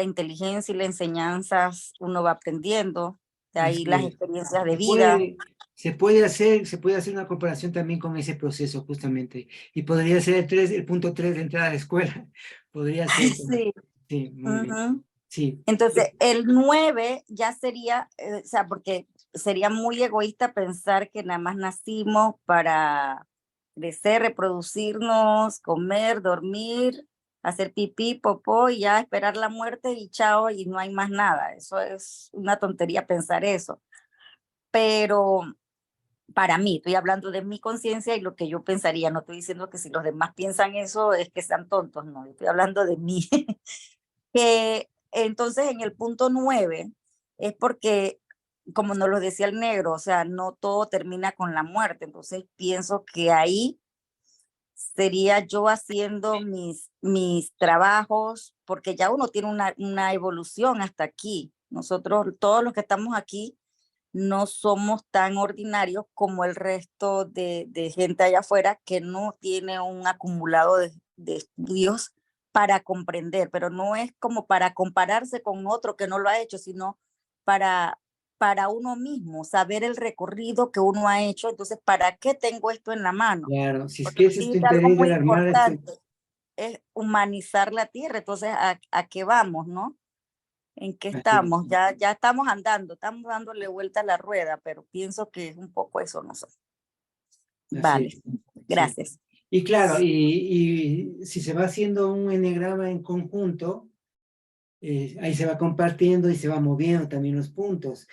inteligencia y las enseñanzas uno va aprendiendo, de ahí Así las es. experiencias de vida. Se puede hacer una comparación también con ese proceso, justamente. Y podría ser el punto 3 de entrada a la escuela. Podría ser. Sí. Sí, muy bien. Sí. Entonces, el 9 ya sería, o sea, porque sería muy egoísta pensar que nada más nacimos para crecer, reproducirnos, comer, dormir, hacer pipí, popó y ya esperar la muerte y chao y no hay más nada. Eso es una tontería pensar eso. Pero para mí, estoy hablando de mi conciencia y lo que yo pensaría, no estoy diciendo que si los demás piensan eso es que sean tontos, no, estoy hablando de mí. Que entonces en el punto 9 es porque, como nos lo decía el negro, o sea, no todo termina con la muerte. Entonces pienso que ahí sería yo haciendo mis trabajos, porque ya uno tiene una evolución hasta aquí. Nosotros, todos los que estamos aquí, no somos tan ordinarios como el resto de gente allá afuera que no tiene un acumulado de estudios para comprender, pero no es como para compararse con otro que no lo ha hecho, sino para uno mismo, saber el recorrido que uno ha hecho. Entonces, ¿para qué tengo esto en la mano? Claro, si es Porque que tú ese es tu dijiste algo interés muy de armar importante, es humanizar la tierra. Entonces, ¿a qué vamos, no? ¿En qué estamos? Ya estamos andando, estamos dándole vuelta a la rueda, pero pienso que es un poco eso, no sé. Vale, sí. gracias. Y claro, y si se va haciendo un enegrama en conjunto, ahí se va compartiendo y se va moviendo también los puntos.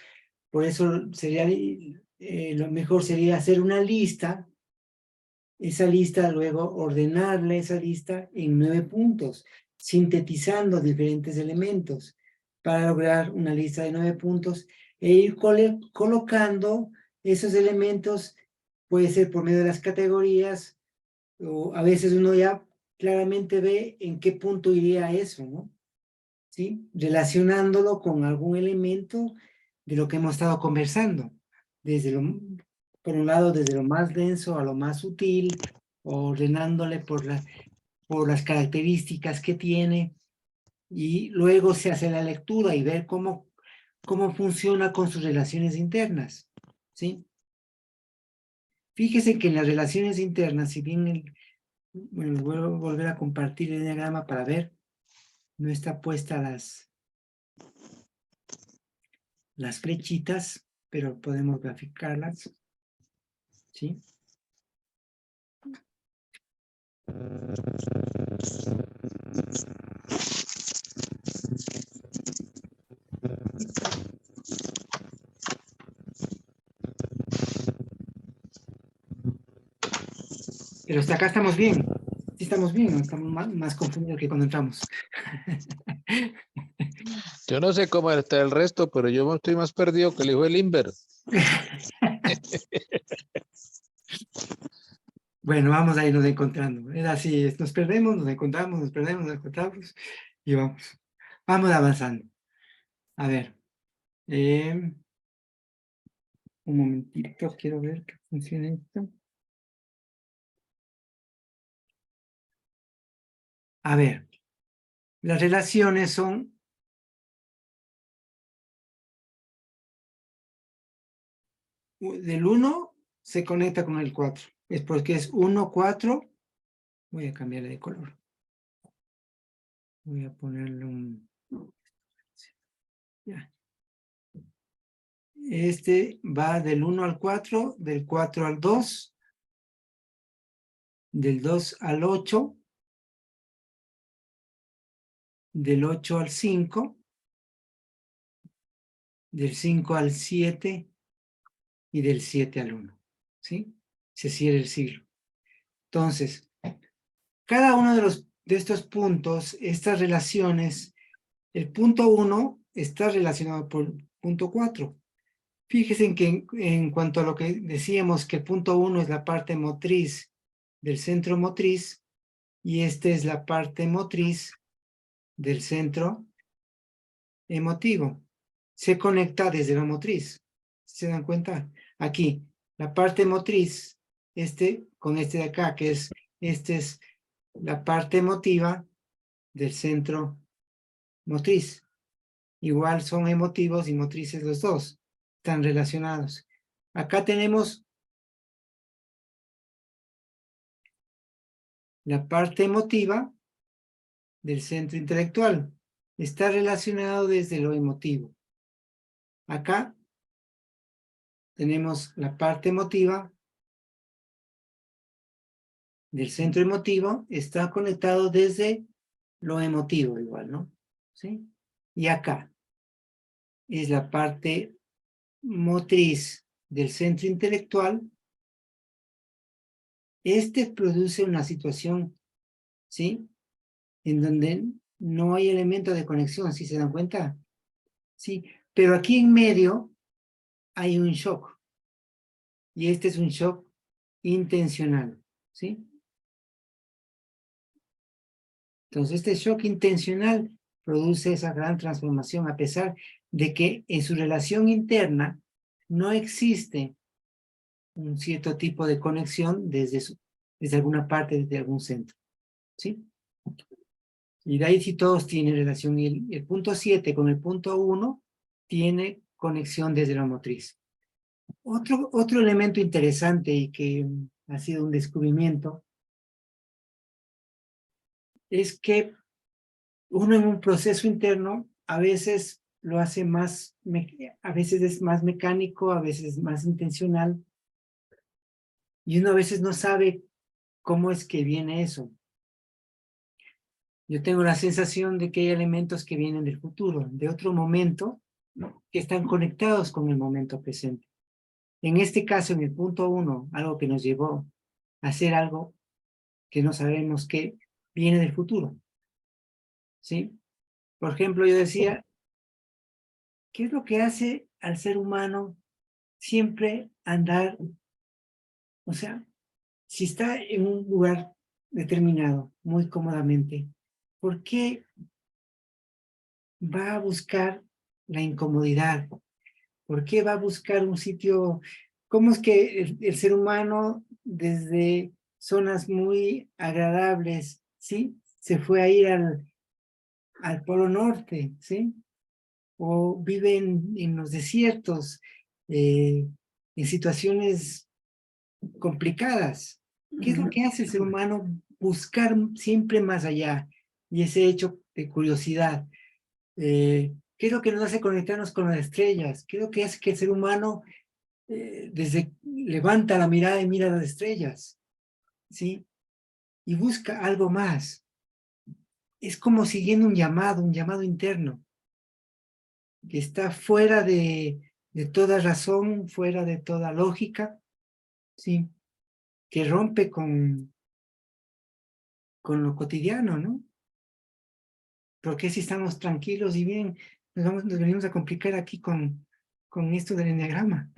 Por eso sería, lo mejor sería hacer una lista, esa lista luego ordenarla, esa lista en 9 puntos, sintetizando diferentes elementos. para lograr una lista de 9 puntos e ir colocando esos elementos, puede ser por medio de las categorías, o a veces uno ya claramente ve en qué punto iría eso, ¿no? ¿Sí? Relacionándolo con algún elemento de lo que hemos estado conversando, por un lado desde lo más denso a lo más sutil, ordenándole por las características que tiene, y luego se hace la lectura y ver cómo funciona con sus relaciones internas, ¿sí? Fíjese que en las relaciones internas, si bien bueno, voy a volver a compartir el diagrama para ver, no está puesta las flechitas, pero podemos graficarlas, ¿sí? Pero hasta acá estamos bien. Sí estamos bien, no estamos más confundidos que cuando entramos. Yo no sé cómo está el resto, pero yo estoy más perdido que el hijo del Inver. Bueno, vamos a irnos encontrando. Es así, nos perdemos, nos encontramos, nos perdemos, nos encontramos y vamos. Vamos avanzando. A ver. Un momentito, quiero ver que funcione esto. A ver. Las relaciones son del 1 se conecta con el 4. Es porque es 1, 4. Voy a cambiarle de color. Voy a ponerle un... Ya. Este va del 1 al 4, del 4 al 2, del 2 al 8, del 8 al 5, del 5 al 7 y del 7 al 1. ¿Sí? Se cierra el ciclo. Entonces, cada uno de estos puntos, estas relaciones, el punto 1 está relacionado por el punto 4. Fíjense en que en cuanto a lo que decíamos que el punto 1 es la parte motriz del centro motriz y esta es la parte motriz del centro emotivo. Se conecta desde la motriz. ¿Se dan cuenta? Aquí, la parte motriz, con este de acá, que es, es la parte emotiva del centro motriz. Igual son emotivos y motrices los dos. Están relacionados. Acá tenemos la parte emotiva del centro intelectual. Está relacionado desde lo emotivo. Acá tenemos la parte emotiva del centro emotivo, está conectado desde lo emotivo igual, ¿no? ¿Sí? Y acá es la parte motriz del centro intelectual. Produce una situación, ¿sí? En donde no hay elemento de conexión, ¿sí se dan cuenta? Sí, pero aquí en medio hay un shock. Y este es un shock intencional, ¿sí? Entonces, este shock intencional produce esa gran transformación, a pesar de que en su relación interna no existe un cierto tipo de conexión desde alguna parte, desde algún centro, ¿sí? Y de ahí sí todos tienen relación. Y el punto 7 con el punto 1 tiene conexión desde la motriz. Otro elemento interesante y que ha sido un descubrimiento es que uno en un proceso interno a veces lo hace a veces es más mecánico, a veces es más intencional, y uno a veces no sabe cómo es que viene eso. Yo tengo la sensación de que hay elementos que vienen del futuro, de otro momento, que están conectados con el momento presente. En este caso, en el punto 1, algo que nos llevó a hacer algo que no sabemos que viene del futuro. ¿Sí? Por ejemplo, yo decía, ¿Qué es lo que hace al ser humano siempre andar? O sea, si está en un lugar determinado, muy cómodamente, ¿por qué va a buscar la incomodidad? ¿Por qué va a buscar un sitio? ¿Cómo es que el ser humano desde zonas muy agradables, ¿sí? Se fue a ir al Polo Norte, ¿sí? O vive en los desiertos, en situaciones complicadas. ¿Qué es lo que hace el ser humano? Buscar siempre más allá. Y ese hecho de curiosidad. ¿Qué es lo que nos hace conectarnos con las estrellas? ¿Qué es lo que hace que el ser humano desde levanta la mirada y mira las estrellas? ¿Sí? Y busca algo más. Es como siguiendo un llamado interno, que está fuera de toda razón, fuera de toda lógica, ¿sí? Que rompe con lo cotidiano, ¿no? Porque si estamos tranquilos y bien, nos venimos a complicar aquí con esto del enneagrama?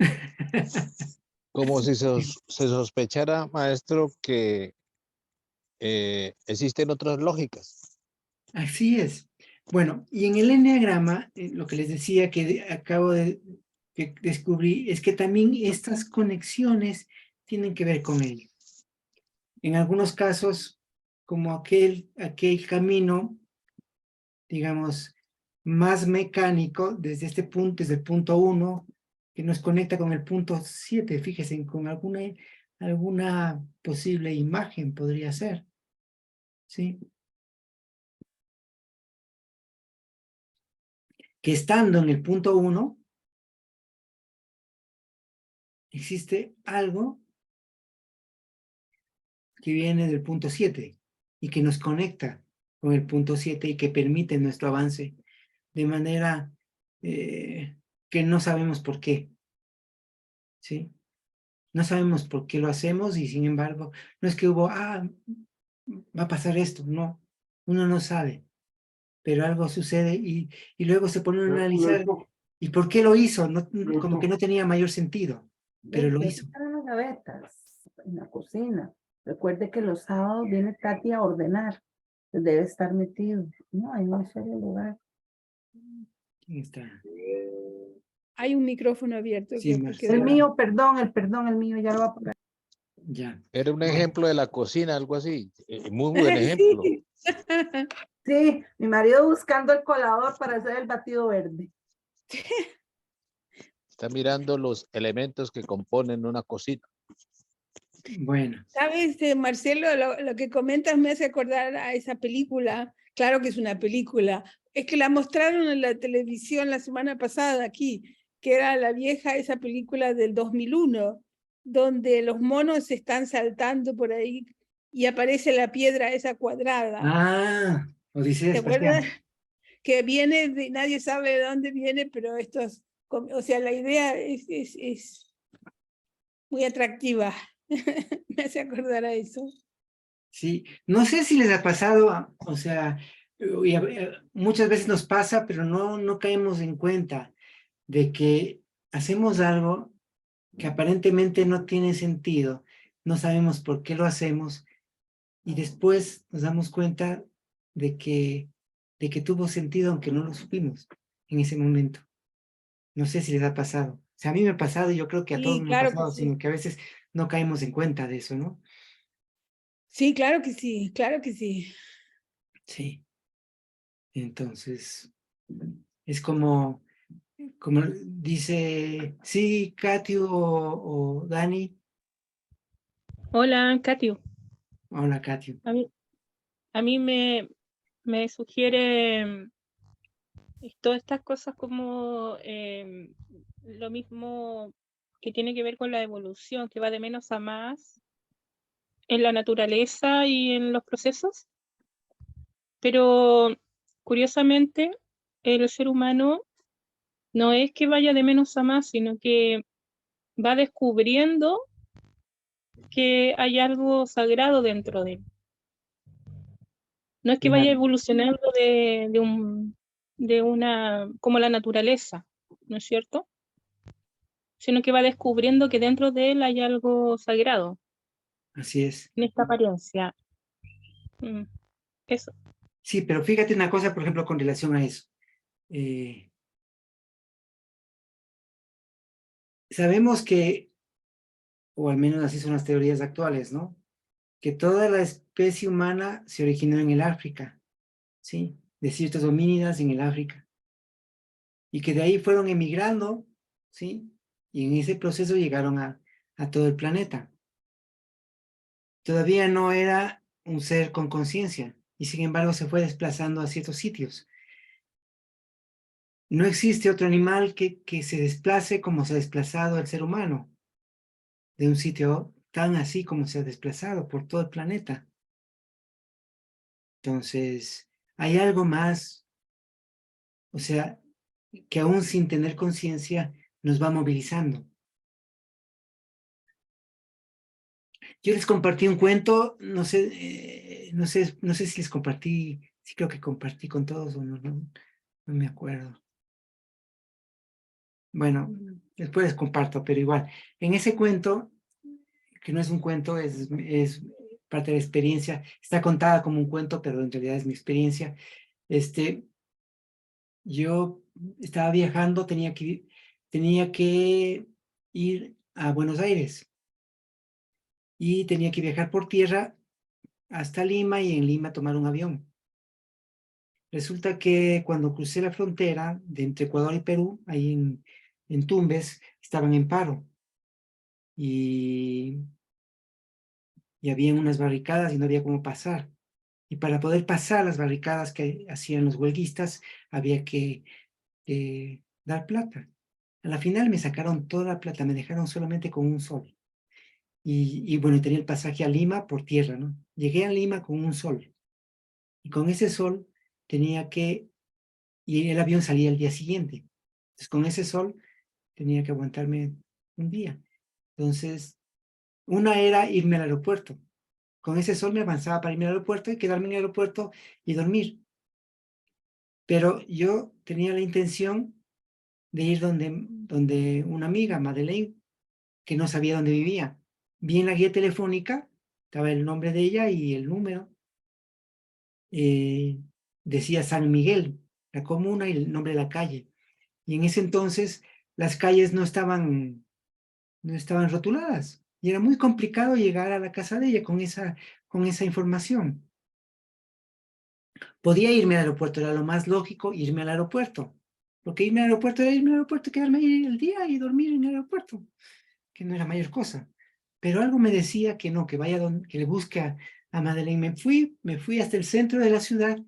Como si se sospechara, maestro, que existen otras lógicas. Así es. Bueno, y en el enneagrama, lo que les decía que acabo de que descubrí, es que también estas conexiones tienen que ver con ello. En algunos casos, como aquel camino, digamos, más mecánico, desde este punto, desde el punto 1, que nos conecta con el punto 7, fíjense, con alguna posible imagen podría ser, ¿sí? Que estando en el punto 1, existe algo que viene del punto 7 y que nos conecta con el punto 7 y que permite nuestro avance de manera que no sabemos por qué, ¿sí? No sabemos por qué lo hacemos y sin embargo, no es que va a pasar esto, no, uno no sabe, pero algo sucede y luego se pone a analizar, ¿y por qué lo hizo? No, como que no tenía mayor sentido, pero lo hizo. Están en las gavetas, en la cocina. Recuerde que los sábados viene Tati a ordenar. Debe estar metido. No, hay un solo lugar. ¿Quién está? Hay un micrófono abierto. Sí, que Marcela. El mío, perdón, el mío, ya lo va a poner. Ya. Era un ejemplo de la cocina, algo así. Muy buen ejemplo. Sí. Sí, mi marido buscando el colador para hacer el batido verde. Está mirando los elementos que componen una cocina. Bueno. ¿Sabes, Marcelo? Lo que comentas me hace acordar a esa película. Claro que es una película. Es que la mostraron en la televisión la semana pasada aquí, que era la vieja, esa película del 2001, donde los monos están saltando por ahí y aparece la piedra esa cuadrada. Ah, Odisea ¿Te Espacial. acuerdas? Que viene, nadie sabe de dónde viene, pero estos, o sea, la idea es muy atractiva. Me hace acordar a eso. Sí, no sé si les ha pasado, o sea, muchas veces nos pasa, pero no caemos en cuenta de que hacemos algo que aparentemente no tiene sentido, no sabemos por qué lo hacemos, y después nos damos cuenta de que tuvo sentido, aunque no lo supimos en ese momento. No sé si les ha pasado. O sea, a mí me ha pasado y yo creo que a todos Sí, nos ha claro que pasado, sí. sino que a veces no caemos en cuenta de eso, ¿no? Sí, claro que sí, claro que sí. Sí. Entonces, es como dice, sí, Katy o Dani. Hola, Katio. Hola, Katy. A mí me sugiere todas estas cosas como lo mismo que tiene que ver con la evolución, que va de menos a más en la naturaleza y en los procesos. Pero curiosamente, el ser humano no es que vaya de menos a más, sino que va descubriendo que hay algo sagrado dentro de él. No es que vaya evolucionando de una, como la naturaleza, ¿no es cierto? Sino que va descubriendo que dentro de él hay algo sagrado Así es. en esta apariencia. Eso. Sí, pero fíjate una cosa, por ejemplo, con relación a eso. Sabemos que, o al menos así son las teorías actuales, ¿no? Que toda la especie humana se originó en el África, ¿sí? De ciertos homínidas en el África. Y que de ahí fueron emigrando, ¿sí? Y en ese proceso llegaron a todo el planeta. Todavía no era un ser con conciencia, y sin embargo se fue desplazando a ciertos sitios. No existe otro animal que se desplace como se ha desplazado el ser humano, de un sitio tan así como se ha desplazado por todo el planeta. Entonces, hay algo más, o sea, que aún sin tener conciencia nos va movilizando. Yo les compartí un cuento, no sé si les compartí, sí creo que compartí con todos o no me acuerdo. Bueno, después les comparto, pero igual, en ese cuento, que no es un cuento, es parte de la experiencia, está contada como un cuento, pero en realidad es mi experiencia. Yo estaba viajando, tenía que ir a Buenos Aires y tenía que viajar por tierra hasta Lima y en Lima tomar un avión. Resulta que cuando crucé la frontera de entre Ecuador y Perú, ahí en Tumbes, estaban en paro y había unas barricadas y no había cómo pasar. Y para poder pasar las barricadas que hacían los huelguistas, había que dar plata. A la final me sacaron toda la plata, me dejaron solamente con un sol. Y bueno, tenía el pasaje a Lima por tierra, ¿no? Llegué a Lima con un sol. Y con ese sol tenía que, y el avión salía el día siguiente. Entonces con ese sol tenía que aguantarme un día. Entonces, una era irme al aeropuerto. Con ese sol me avanzaba para irme al aeropuerto y quedarme en el aeropuerto y dormir. Pero yo tenía la intención de ir donde una amiga, Madeleine, que no sabía dónde vivía. Vi en la guía telefónica, estaba el nombre de ella y el número. Decía San Miguel, la comuna y el nombre de la calle. Y en ese entonces las calles no estaban rotuladas. Y era muy complicado llegar a la casa de ella con esa información. Podía irme al aeropuerto, era lo más lógico irme al aeropuerto. Porque irme al aeropuerto era irme al aeropuerto y quedarme ahí el día y dormir en el aeropuerto, que no era mayor cosa. Pero algo me decía que no, que vaya que le busque a Madeleine. Me fui hasta el centro de la ciudad,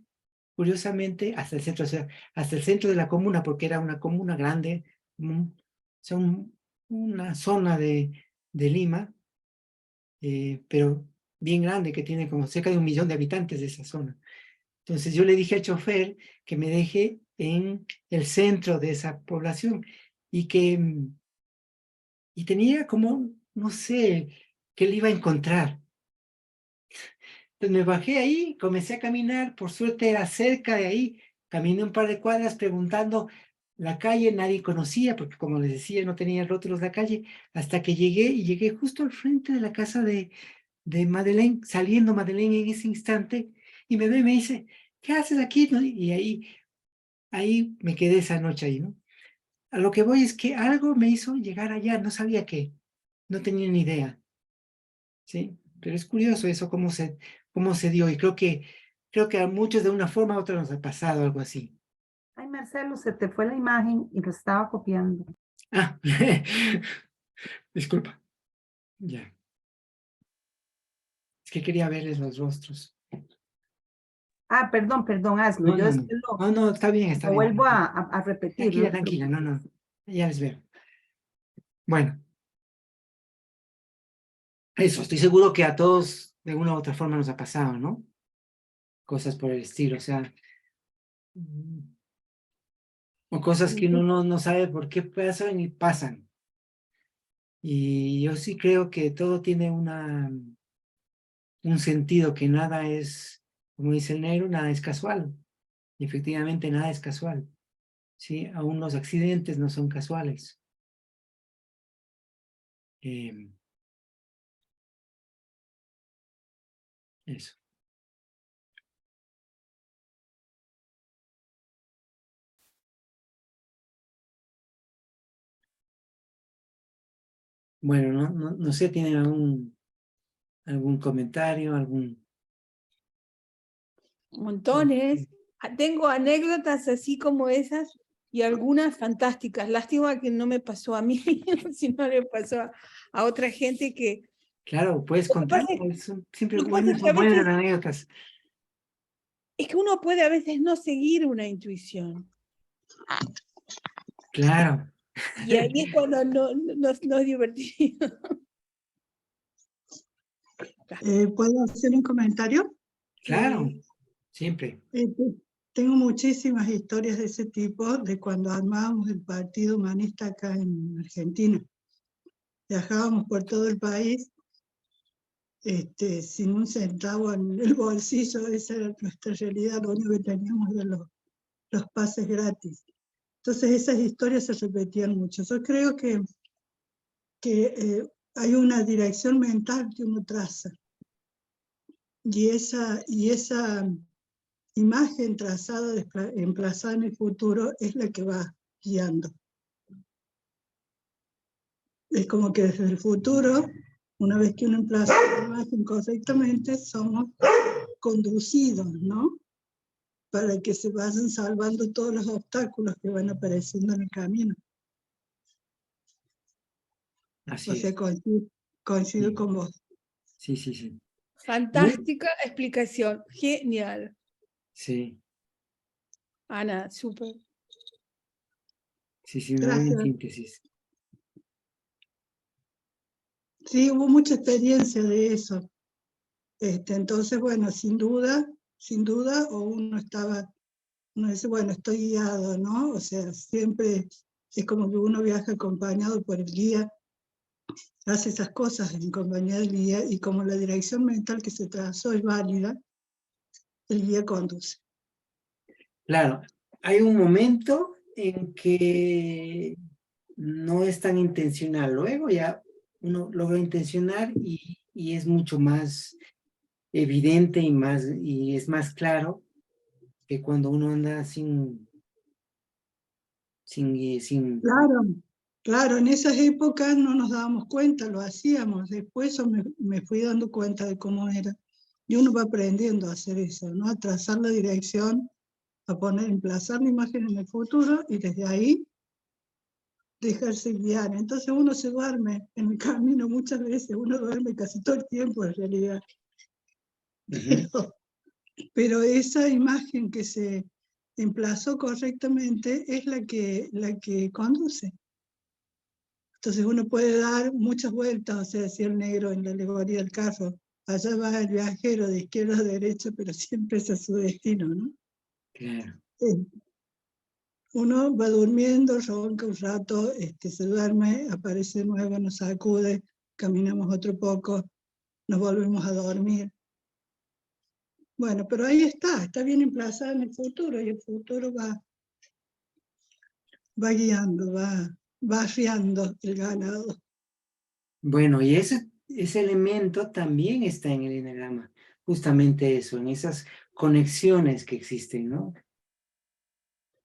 curiosamente, hasta el centro de la comuna, porque era una comuna grande, o sea, una zona de Lima, pero bien grande, que tiene como cerca de 1 millón de habitantes de esa zona. Entonces yo le dije al chofer que me deje en el centro de esa población y tenía como, no sé, qué le iba a encontrar. Entonces me bajé ahí, comencé a caminar, por suerte era cerca de ahí, caminé un par de cuadras preguntando la calle, nadie conocía, porque como les decía, no tenía rótulos la calle, hasta que llegué justo al frente de la casa de Madeleine, saliendo Madeleine en ese instante, y me ve y me dice, ¿qué haces aquí? ¿No? Y ahí me quedé esa noche ahí, ¿no? A lo que voy es que algo me hizo llegar allá, no sabía qué, no tenía ni idea, ¿sí? Pero es curioso eso, cómo se dio, y creo que a muchos de una forma u otra nos ha pasado algo así. Ay, Marcelo, se te fue la imagen y lo estaba copiando. Ah, disculpa, ya. Es que quería verles los rostros. Ah, perdón, hazlo. No, Yo no, después no, está bien, lo vuelvo a repetir. ¿no? Tranquila, no, ya les veo. Bueno, eso, estoy seguro que a todos de una u otra forma nos ha pasado, ¿no? Cosas por el estilo, o sea, o cosas que uno no sabe por qué pasan y pasan. Y yo sí creo que todo tiene un sentido, que nada es, como dice el negro, nada es casual. Y efectivamente nada es casual. ¿sí? Aún los accidentes no son casuales. Eso. Bueno, no sé, ¿tienen algún comentario, algún...? Montones. Tengo anécdotas así como esas y algunas fantásticas. Lástima que no me pasó a mí, sino le pasó a otra gente que... Claro, puedes Lo que contar, pasa es- pues, son siempre lo que pasa es que a buenas veces anécdotas. es que uno puede a veces no seguir una intuición. Claro, Y ahí es cuando no es divertido. ¿Puedo hacer un comentario? claro, siempre. Tengo muchísimas historias de ese tipo de cuando armábamos el Partido Humanista acá en Argentina. Viajábamos por todo el país sin un centavo en el bolsillo, esa era nuestra realidad, lo único que teníamos de los pases gratis. Entonces esas historias se repetían mucho. Yo creo que hay una dirección mental que uno traza, y esa imagen trazada, emplazada en el futuro, es la que va guiando. Es como que desde el futuro, una vez que uno emplaza la imagen correctamente, somos conducidos, ¿no? Para que se vayan salvando todos los obstáculos que van apareciendo en el camino. Así O sea, es. coincido Sí. con vos. Sí, sí, sí. Fantástica explicación. Genial. Sí, Ana, súper. sí, una buena Gracias. síntesis. Sí, hubo mucha experiencia de eso. Entonces, bueno, sin duda, o uno dice, bueno, estoy guiado, ¿no? O sea, siempre es como que uno viaja acompañado por el guía, hace esas cosas en compañía del guía, y como la dirección mental que se trazó es válida, el guía conduce. Claro, hay un momento en que no es tan intencional. Luego ya uno logra intencionar y es mucho más evidente y es más claro que cuando uno anda sin Claro, en esas épocas no nos dábamos cuenta, lo hacíamos. Después me fui dando cuenta de cómo era. Y uno va aprendiendo a hacer eso, ¿no? A trazar la dirección, a emplazar la imagen en el futuro, y desde ahí dejarse guiar. Entonces uno se duerme en el camino muchas veces, uno duerme casi todo el tiempo en realidad. Pero esa imagen que se emplazó correctamente es la que conduce. Entonces uno puede dar muchas vueltas, o sea, decía el negro en la alegoría del carro, allá va el viajero de izquierda a derecha, pero siempre es a su destino, ¿no? Claro. Uno va durmiendo, ronca un rato, se duerme, aparece de nuevo, nos sacude, caminamos otro poco, nos volvemos a dormir. Bueno, pero ahí está bien emplazada en el futuro, y el futuro va guiando, va arriando el ganado. Bueno, y ese elemento también está en el enagrama. Justamente eso, en esas conexiones que existen, ¿no?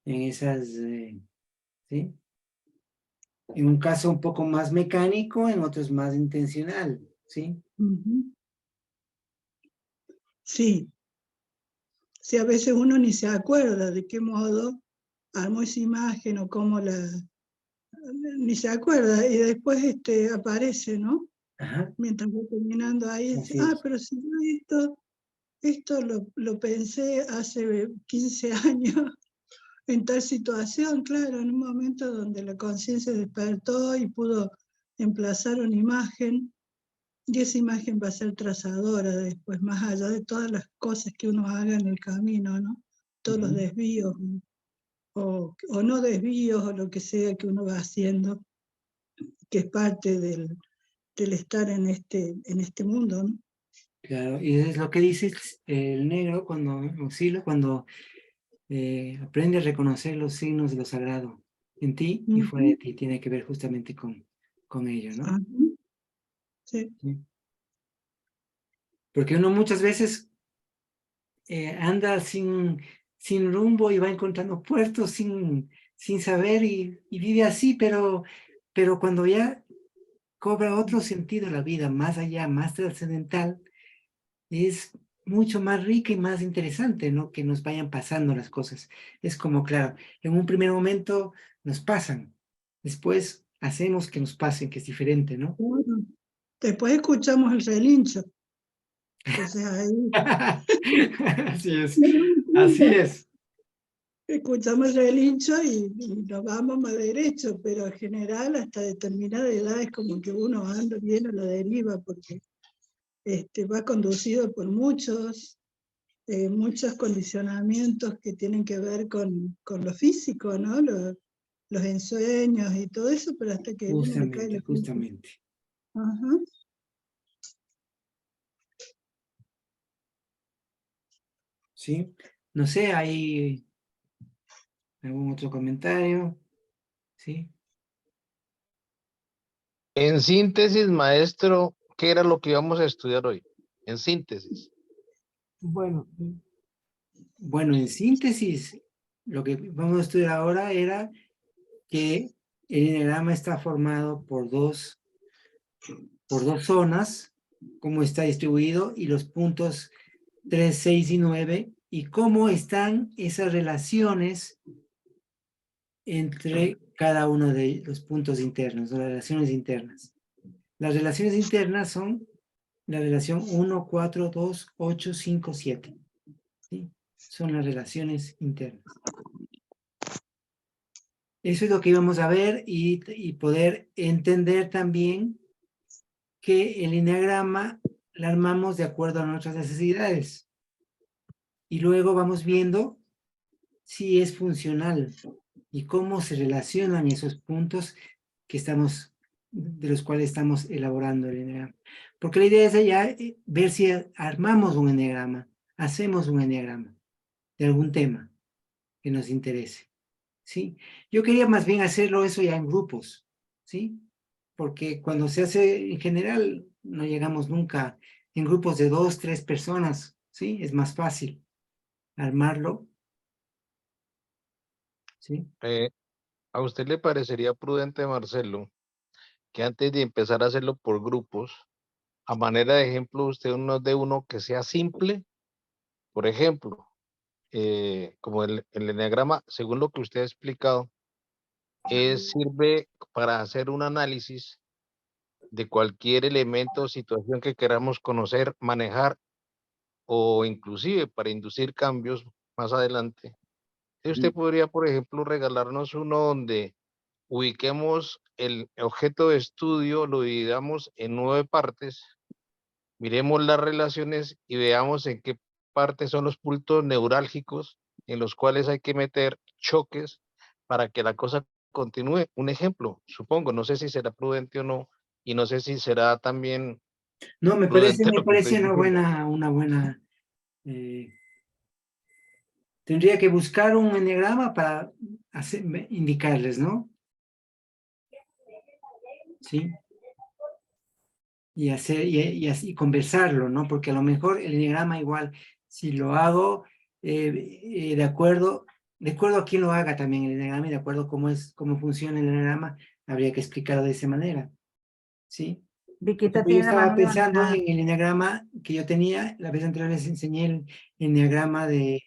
En esas, ¿sí? En un caso un poco más mecánico, en otros más intencional, ¿sí? Sí. Sí, a veces uno ni se acuerda de qué modo armó esa imagen o cómo ni se acuerda, y después aparece, ¿no? Ajá. Mientras voy terminando ahí, dice, pero si yo esto lo pensé hace 15 años en tal situación, claro, en un momento donde la conciencia despertó y pudo emplazar una imagen, y esa imagen va a ser trazadora después, más allá de todas las cosas que uno haga en el camino, ¿no? Todos los desvíos, o no desvíos, o lo que sea que uno va haciendo, que es parte del estar en este mundo, ¿no? Claro, y es lo que dice el negro cuando aprende a reconocer los signos de lo sagrado en ti y fuera de ti. Tiene que ver justamente con ello, ¿no? Ajá. Sí. Sí. Porque uno muchas veces anda sin rumbo y va encontrando puertos sin saber y vive así, pero cuando ya cobra otro sentido la vida, más allá, más trascendental, es mucho más rica y más interesante, ¿no? Que nos vayan pasando las cosas. Es como, claro, en un primer momento nos pasan, después hacemos que nos pasen, que es diferente, ¿no? Bueno, después escuchamos el relincho. Entonces ahí Así es, así es. escuchamos el relincho y nos vamos más derecho, pero en general hasta determinada edad es como que uno anda bien a la deriva porque va conducido por muchos condicionamientos que tienen que ver con lo físico, ¿no? Los ensueños y todo eso, pero hasta que uno le cae la ficha. Justamente. Ajá. ¿Sí? No sé, ¿hay algún otro comentario? ¿Sí? En síntesis, maestro, ¿qué era lo que íbamos a estudiar hoy? En síntesis. Bueno, Bueno, en síntesis, lo que vamos a estudiar ahora era que el eneagrama está formado por dos zonas, cómo está distribuido, y los puntos 3, 6 y 9, y cómo están esas relaciones entre cada uno de los puntos internos, las relaciones internas. Las relaciones internas son la relación 1, 4, 2, 8, 5, 7. ¿Sí? Son las relaciones internas. Eso es lo que íbamos a ver y poder entender también que el eneagrama lo armamos de acuerdo a nuestras necesidades. Y luego vamos viendo si es funcional y cómo se relacionan esos puntos de los cuales estamos elaborando el eneagrama. Porque la idea es ya ver si armamos un eneagrama, hacemos un eneagrama de algún tema que nos interese, ¿sí? Yo quería más bien hacerlo eso ya en grupos, ¿sí? Porque cuando se hace en general no llegamos nunca en grupos de 2, 3 personas, ¿sí? Es más fácil armarlo, ¿sí? ¿A usted le parecería prudente, Marcelo, que antes de empezar a hacerlo por grupos, a manera de ejemplo, usted nos dé uno que sea simple? Por ejemplo, como el eneagrama, según lo que usted ha explicado, sirve para hacer un análisis de cualquier elemento o situación que queramos conocer, manejar o inclusive para inducir cambios más adelante. Usted podría, por ejemplo, regalarnos uno donde ubiquemos el objeto de estudio, lo dividamos en 9 partes, miremos las relaciones y veamos en qué partes son los puntos neurálgicos en los cuales hay que meter choques para que la cosa continúe. Un ejemplo, supongo, no sé si será prudente o no, y no sé si será también No, me prudente lo que parece estoy diciendo. una buena tendría que buscar un eneagrama para indicarles, ¿no? Sí. Y hacer, y así conversarlo, ¿no? Porque a lo mejor el eneagrama igual, si lo hago de acuerdo a quién lo haga también el eneagrama y de acuerdo a cómo funciona el eneagrama, habría que explicarlo de esa manera, ¿sí? Viquita Yo tiene la estaba mano pensando levantada. en el eneagrama que yo tenía, la vez anterior les enseñé el eneagrama del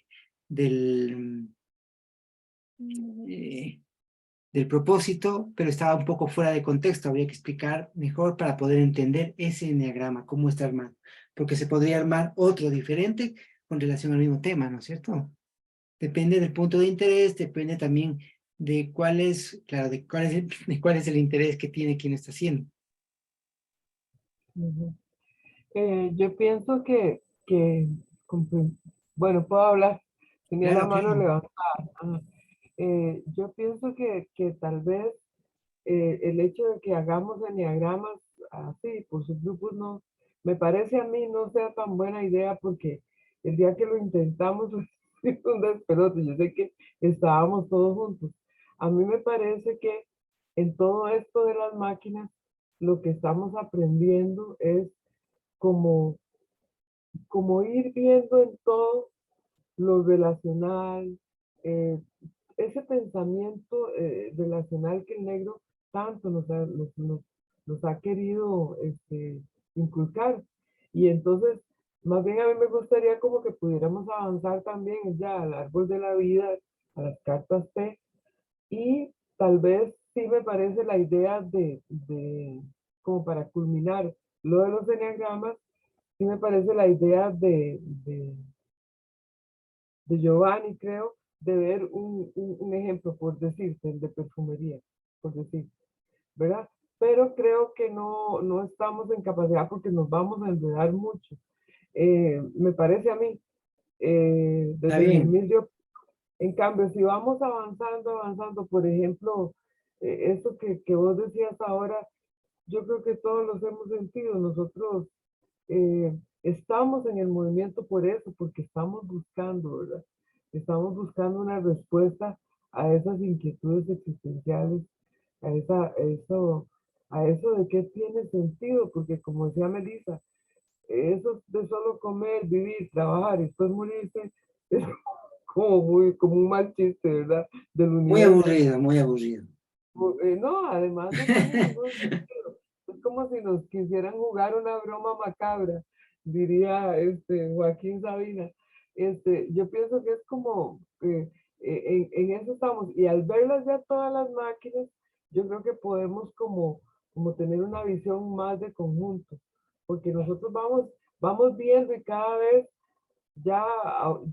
propósito, pero estaba un poco fuera de contexto, habría que explicar mejor para poder entender ese eneagrama, cómo está armado, porque se podría armar otro diferente con relación al mismo tema, ¿no es cierto? Depende del punto de interés, depende también de cuál es, claro, de cuál es el interés que tiene quien está haciendo. yo pienso bueno, puedo hablar, tenía la Claro, mano claro. levantada. Ajá. Yo pienso que tal vez el hecho de que hagamos enneagramas así por sus grupos me parece a mí no sea tan buena idea porque el día que lo intentamos un despelote. Yo sé que estábamos todos juntos. A mí me parece que en todo esto de las máquinas, lo que estamos aprendiendo es como, como ir viendo en todo lo relacional, ese pensamiento relacional que el negro tanto nos ha querido inculcar. Y entonces, más bien a mí me gustaría como que pudiéramos avanzar también ya al árbol de la vida, a las cartas T, y tal vez sí me parece la idea como para culminar lo de los enneagramas, sí me parece la idea de Giovanni, creo, de ver un ejemplo, por decirte, el de perfumería, por decir, ¿verdad? Pero creo que no estamos en capacidad porque nos vamos a enredar mucho. Me parece a mí, Está desde mi bien. humilde en cambio, si vamos avanzando, por ejemplo, eso que vos decías ahora, yo creo que todos los hemos sentido. Nosotros estamos en el movimiento por eso, porque estamos buscando, ¿verdad? Estamos buscando una respuesta a esas inquietudes existenciales, a eso de qué tiene sentido, porque como decía Melissa, eso de solo comer, vivir, trabajar y después morirse, es como un mal chiste, ¿verdad? Del Muy universo. aburrido, muy aburrido. No, además no tiene ningún sentido. Es como si nos quisieran jugar una broma macabra, diría Joaquín Sabina. Yo pienso que es como, en eso estamos. Y al verlas ya todas las máquinas, yo creo que podemos como tener una visión más de conjunto. Porque nosotros vamos viendo y cada vez ya,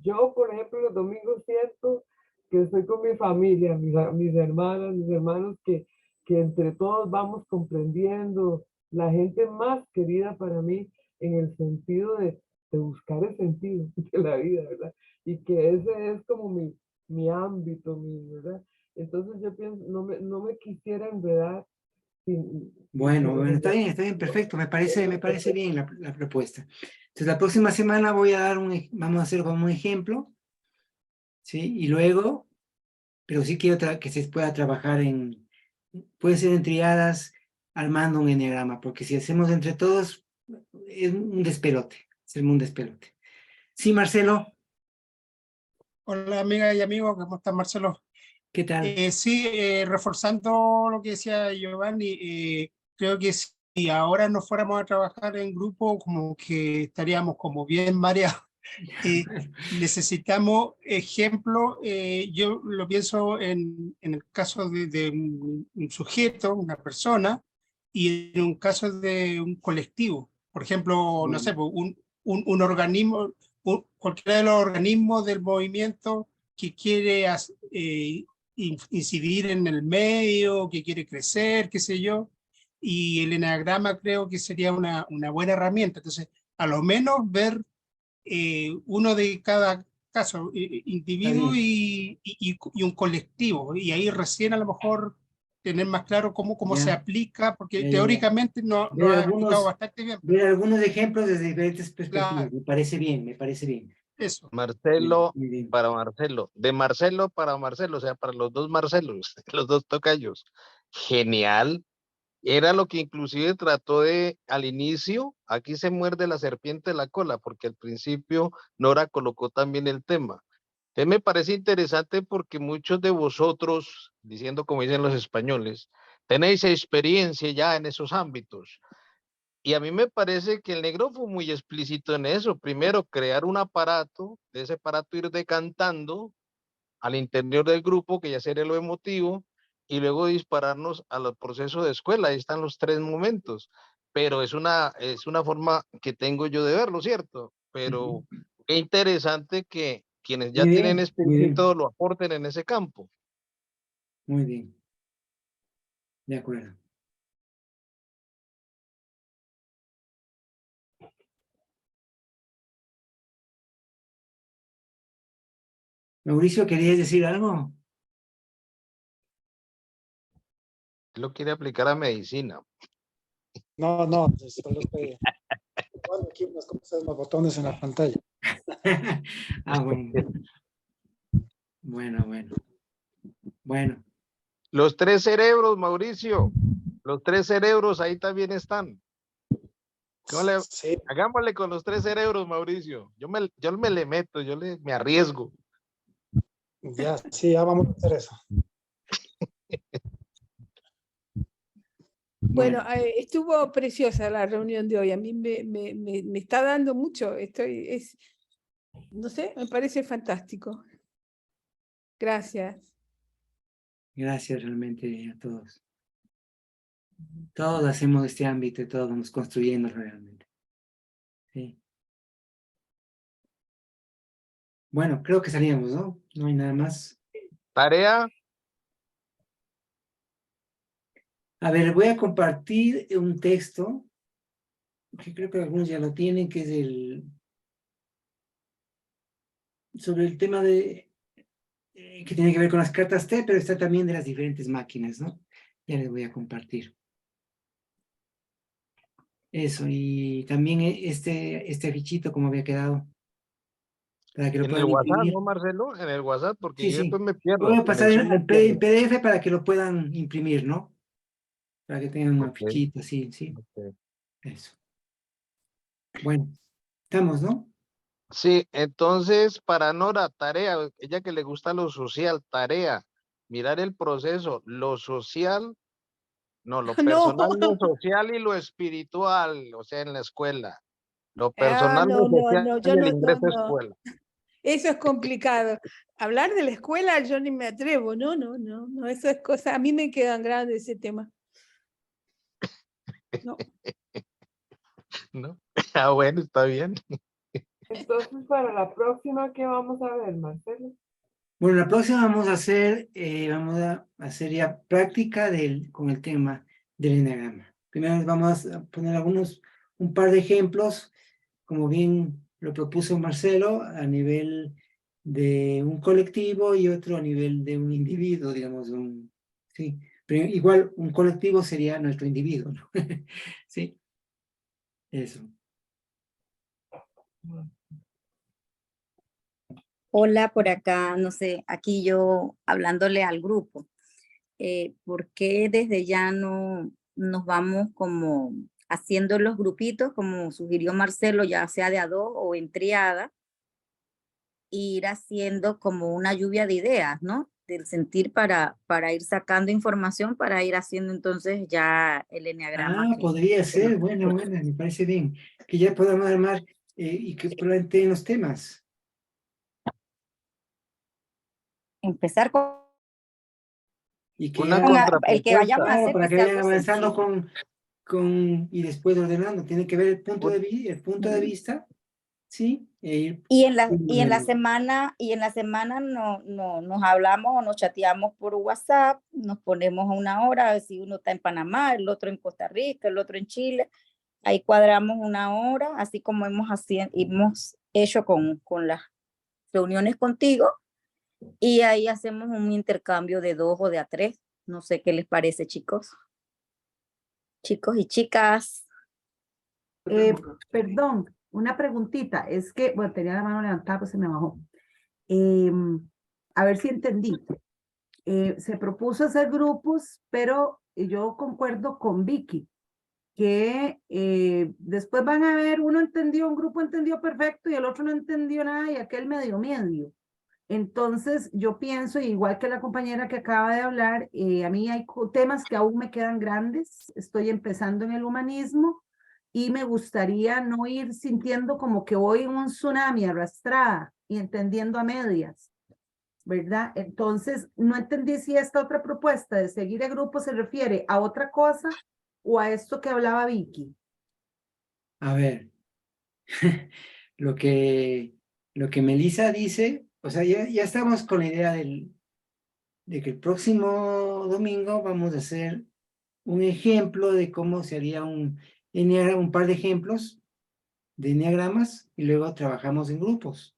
yo por ejemplo los domingos siento que estoy con mi familia, mis hermanas, mis hermanos, que entre todos vamos comprendiendo la gente más querida para mí en el sentido de buscar el sentido de la vida, ¿verdad? Y que ese es como mi ámbito, ¿verdad? Entonces yo pienso, no me quisiera enredar sin Bueno, está bien, perfecto. Me parece bien la propuesta. Entonces, la próxima semana voy a dar vamos a hacer como un ejemplo, ¿sí? Y luego, pero sí quiero que se pueda trabajar puede ser en triadas, armando un enneagrama, porque si hacemos entre todos, es un despelote, es un despelote. Sí, Marcelo, Hola amiga y amigo, ¿cómo estás Marcelo? ¿qué tal? Sí, reforzando lo que decía Giovanni, creo que si ahora nos fuéramos a trabajar en grupo, como que estaríamos como bien mareados. Necesitamos ejemplo, yo lo pienso en el caso de un sujeto, una persona, y en un caso de un colectivo. Por ejemplo, no sé, pues, un organismo, cualquiera de los organismos del movimiento que quiere incidir en el medio, que quiere crecer, qué sé yo, y el eneagrama creo que sería una buena herramienta. Entonces, a lo menos ver uno de cada caso, individuo y un colectivo, y ahí recién a lo mejor tener más claro cómo se aplica, porque teóricamente lo has explicado bastante bien. Ver algunos ejemplos desde diferentes perspectivas, Claro. me parece bien, me parece bien. Eso. Marcelo, Muy bien. para Marcelo, de Marcelo para Marcelo, o sea, para los dos Marcelos, los dos tocayos. Genial. Era lo que inclusive trató al inicio, aquí se muerde la serpiente la cola, porque al principio Nora colocó también el tema. Entonces me parece interesante porque muchos de vosotros, diciendo como dicen los españoles, tenéis experiencia ya en esos ámbitos. Y a mí me parece que el negro fue muy explícito en eso. Primero, crear un aparato, de ese aparato ir decantando al interior del grupo, que ya sería lo emotivo, y luego dispararnos a los procesos de escuela. Ahí están los tres momentos. Pero es una forma que tengo yo de verlo, ¿cierto? Pero qué interesante que quienes ya tienen experiencia y todo lo aporten en ese campo. Muy bien. De acuerdo. Mauricio, ¿querías decir algo? Lo quiere aplicar a medicina. No, solo estoy jugando aquí unos botones en la pantalla. Ah, bueno. Bueno, bueno. Bueno, Los 3 cerebros, Mauricio. Los 3 cerebros ahí también están. Sí, Hagámosle con los 3 cerebros, Mauricio. Yo me le meto, me arriesgo. ya, sí, ya vamos a hacer eso. Bueno, estuvo preciosa la reunión de hoy. A mí me está dando mucho. No sé, me parece fantástico. Gracias. gracias realmente a todos. Todos hacemos este ámbito y todos vamos construyendo realmente. Sí. Bueno, creo que salíamos, ¿no? No hay nada más. Tarea. A ver, voy a compartir un texto, que creo que algunos ya lo tienen, que es sobre el tema de que tiene que ver con las cartas T, pero está también de las diferentes máquinas, ¿no? Ya les voy a compartir. Eso, y también este fichito, como había quedado, para que lo En el puedan WhatsApp, imprimir. ¿no, Marcelo? En el WhatsApp, porque Sí, yo sí. después me Lo pierdo. voy a hasta en pasar el Zoom me en pierdo. PDF para que lo puedan imprimir, ¿no? Para que tengan una Ok, fichita, sí, sí. ok. Eso. Bueno, estamos, ¿no? Sí, entonces para Nora, tarea, ella que le gusta lo social, tarea, mirar el proceso, lo social, no, lo No, personal, lo social y lo espiritual, o sea, en la escuela. Lo personal, lo no, social no, y yo el no, ingreso a no. escuela. Eso es complicado. Hablar de la escuela yo ni me atrevo, no, eso es cosa, a mí me quedan grandes ese tema. No. ¿No? Ah, bueno, está bien. Entonces, para la próxima, ¿qué vamos a ver, Marcelo? Bueno, la próxima vamos a hacer ya práctica con el tema del eneagrama. Primero vamos a poner un par de ejemplos, como bien lo propuso Marcelo, a nivel de un colectivo y otro a nivel de un individuo, digamos, sí. Pero igual un colectivo sería nuestro individuo, ¿no? Sí, eso. Hola, por acá, no sé, aquí yo hablándole al grupo. ¿Por qué desde ya no nos vamos como haciendo los grupitos, como sugirió Marcelo, ya sea de a dos o en triada, ir haciendo como una lluvia de ideas, ¿no? Del sentir para ir sacando información, para ir haciendo entonces ya el eneagrama Podría que nos ser, buena, me parece bien. Que ya podamos armar y que planteen los temas. empezar con Y que Una ya, el que vayamos a claro, hacer para que que sea vayan algo avanzando sencillo. y después ordenando. Tiene que ver el punto de vista, ¿sí? Y en la semana nos hablamos o nos chateamos por WhatsApp, nos ponemos a una hora, a ver si uno está en Panamá, el otro en Costa Rica, el otro en Chile, ahí cuadramos una hora, así como hemos hecho con las reuniones contigo, y ahí hacemos un intercambio de 2 o de a 3, no sé qué les parece, chicos y chicas. Perdón, una preguntita. Es que, bueno, tenía la mano levantada, pues se me bajó. A ver si entendí. Se propuso hacer grupos, pero yo concuerdo con Vicky, que después van a ver, un grupo entendió perfecto y el otro no entendió nada y aquel medio. Entonces, yo pienso, igual que la compañera que acaba de hablar, a mí hay temas que aún me quedan grandes, estoy empezando en el humanismo y me gustaría no ir sintiendo como que voy en un tsunami arrastrada y entendiendo a medias, ¿verdad? Entonces, no entendí si esta otra propuesta de seguir el grupo se refiere a otra cosa o a esto que hablaba Vicky. A ver, lo que Melissa dice, o sea, ya estamos con la idea de que el próximo domingo vamos a hacer un ejemplo de cómo se haría un par de ejemplos de enneagramas y luego trabajamos en grupos.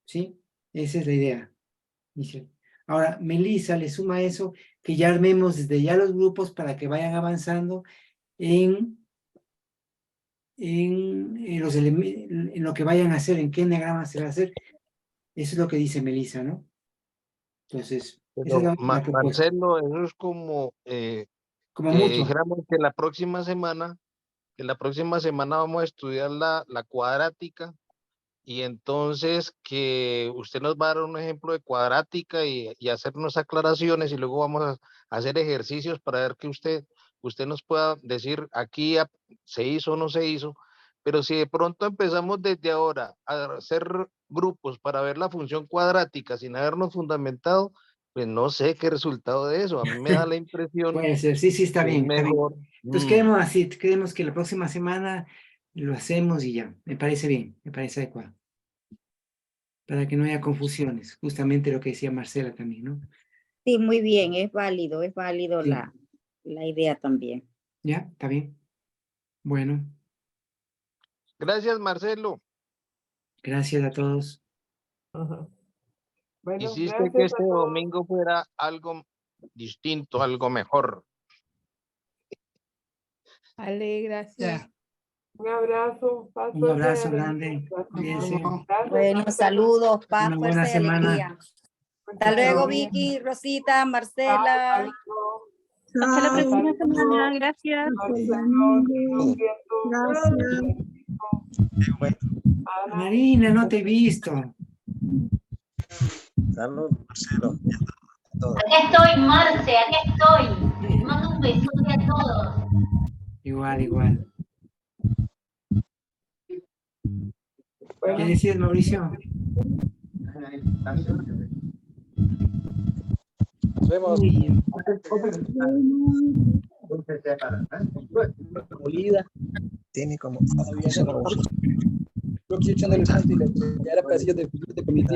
¿Sí? Esa es la idea. Ahora, Melissa le suma eso, que ya armemos desde ya los grupos para que vayan avanzando en lo que vayan a hacer, en qué enneagrama se va a hacer. Eso es lo que dice Melissa, ¿no? Entonces, esa es Pero, la propuesta. Marcelo, eso es como Como que mutuo. dijéramos que la próxima semana vamos a estudiar la cuadrática, y entonces que usted nos va a dar un ejemplo de cuadrática y hacernos aclaraciones, y luego vamos a hacer ejercicios para ver que usted nos pueda decir aquí se hizo o no se hizo. Pero si de pronto empezamos desde ahora a hacer grupos para ver la función cuadrática sin habernos fundamentado, pues no sé qué resultado de eso. A mí me da la impresión Puede ser, sí, está que es bien, está bien. mejor. Entonces quedemos así, quedemos que la próxima semana lo hacemos y ya. Me parece bien, me parece adecuado. Para que no haya confusiones, justamente lo que decía Marcela también, ¿no? Sí, muy bien, es válido Sí. la idea también. ¿Ya? ¿Está bien? Bueno, Gracias, Marcelo. gracias a todos. Ajá. Bueno, Hiciste que gracias este a todos. domingo fuera algo distinto, algo mejor. Vale, gracias. Ya. Un abrazo, paz, Un fuerza y abrazo alegría. grande. Nos Cuídense. vemos. Gracias, Bueno, Marcelo. saludos, paz, Una buena fuerza y semana. alegría. Hasta Chao, luego, chao. Vicky, Rosita, Chao, Marcela. hasta luego. Hasta la Chao. próxima Hasta luego. semana. Gracias. Hasta el Marcelo, domingo. Gracias. Ana. Marina, no te he visto. Salud, Marcelo. Aquí estoy, Marce, aquí estoy. Les mando un besote a todos. Igual, igual. Bueno. ¿Qué decías, Mauricio? Nos vemos. Uy, Molida. Tiene como. Yo estoy echando el canto y ya era pedacillo de comité.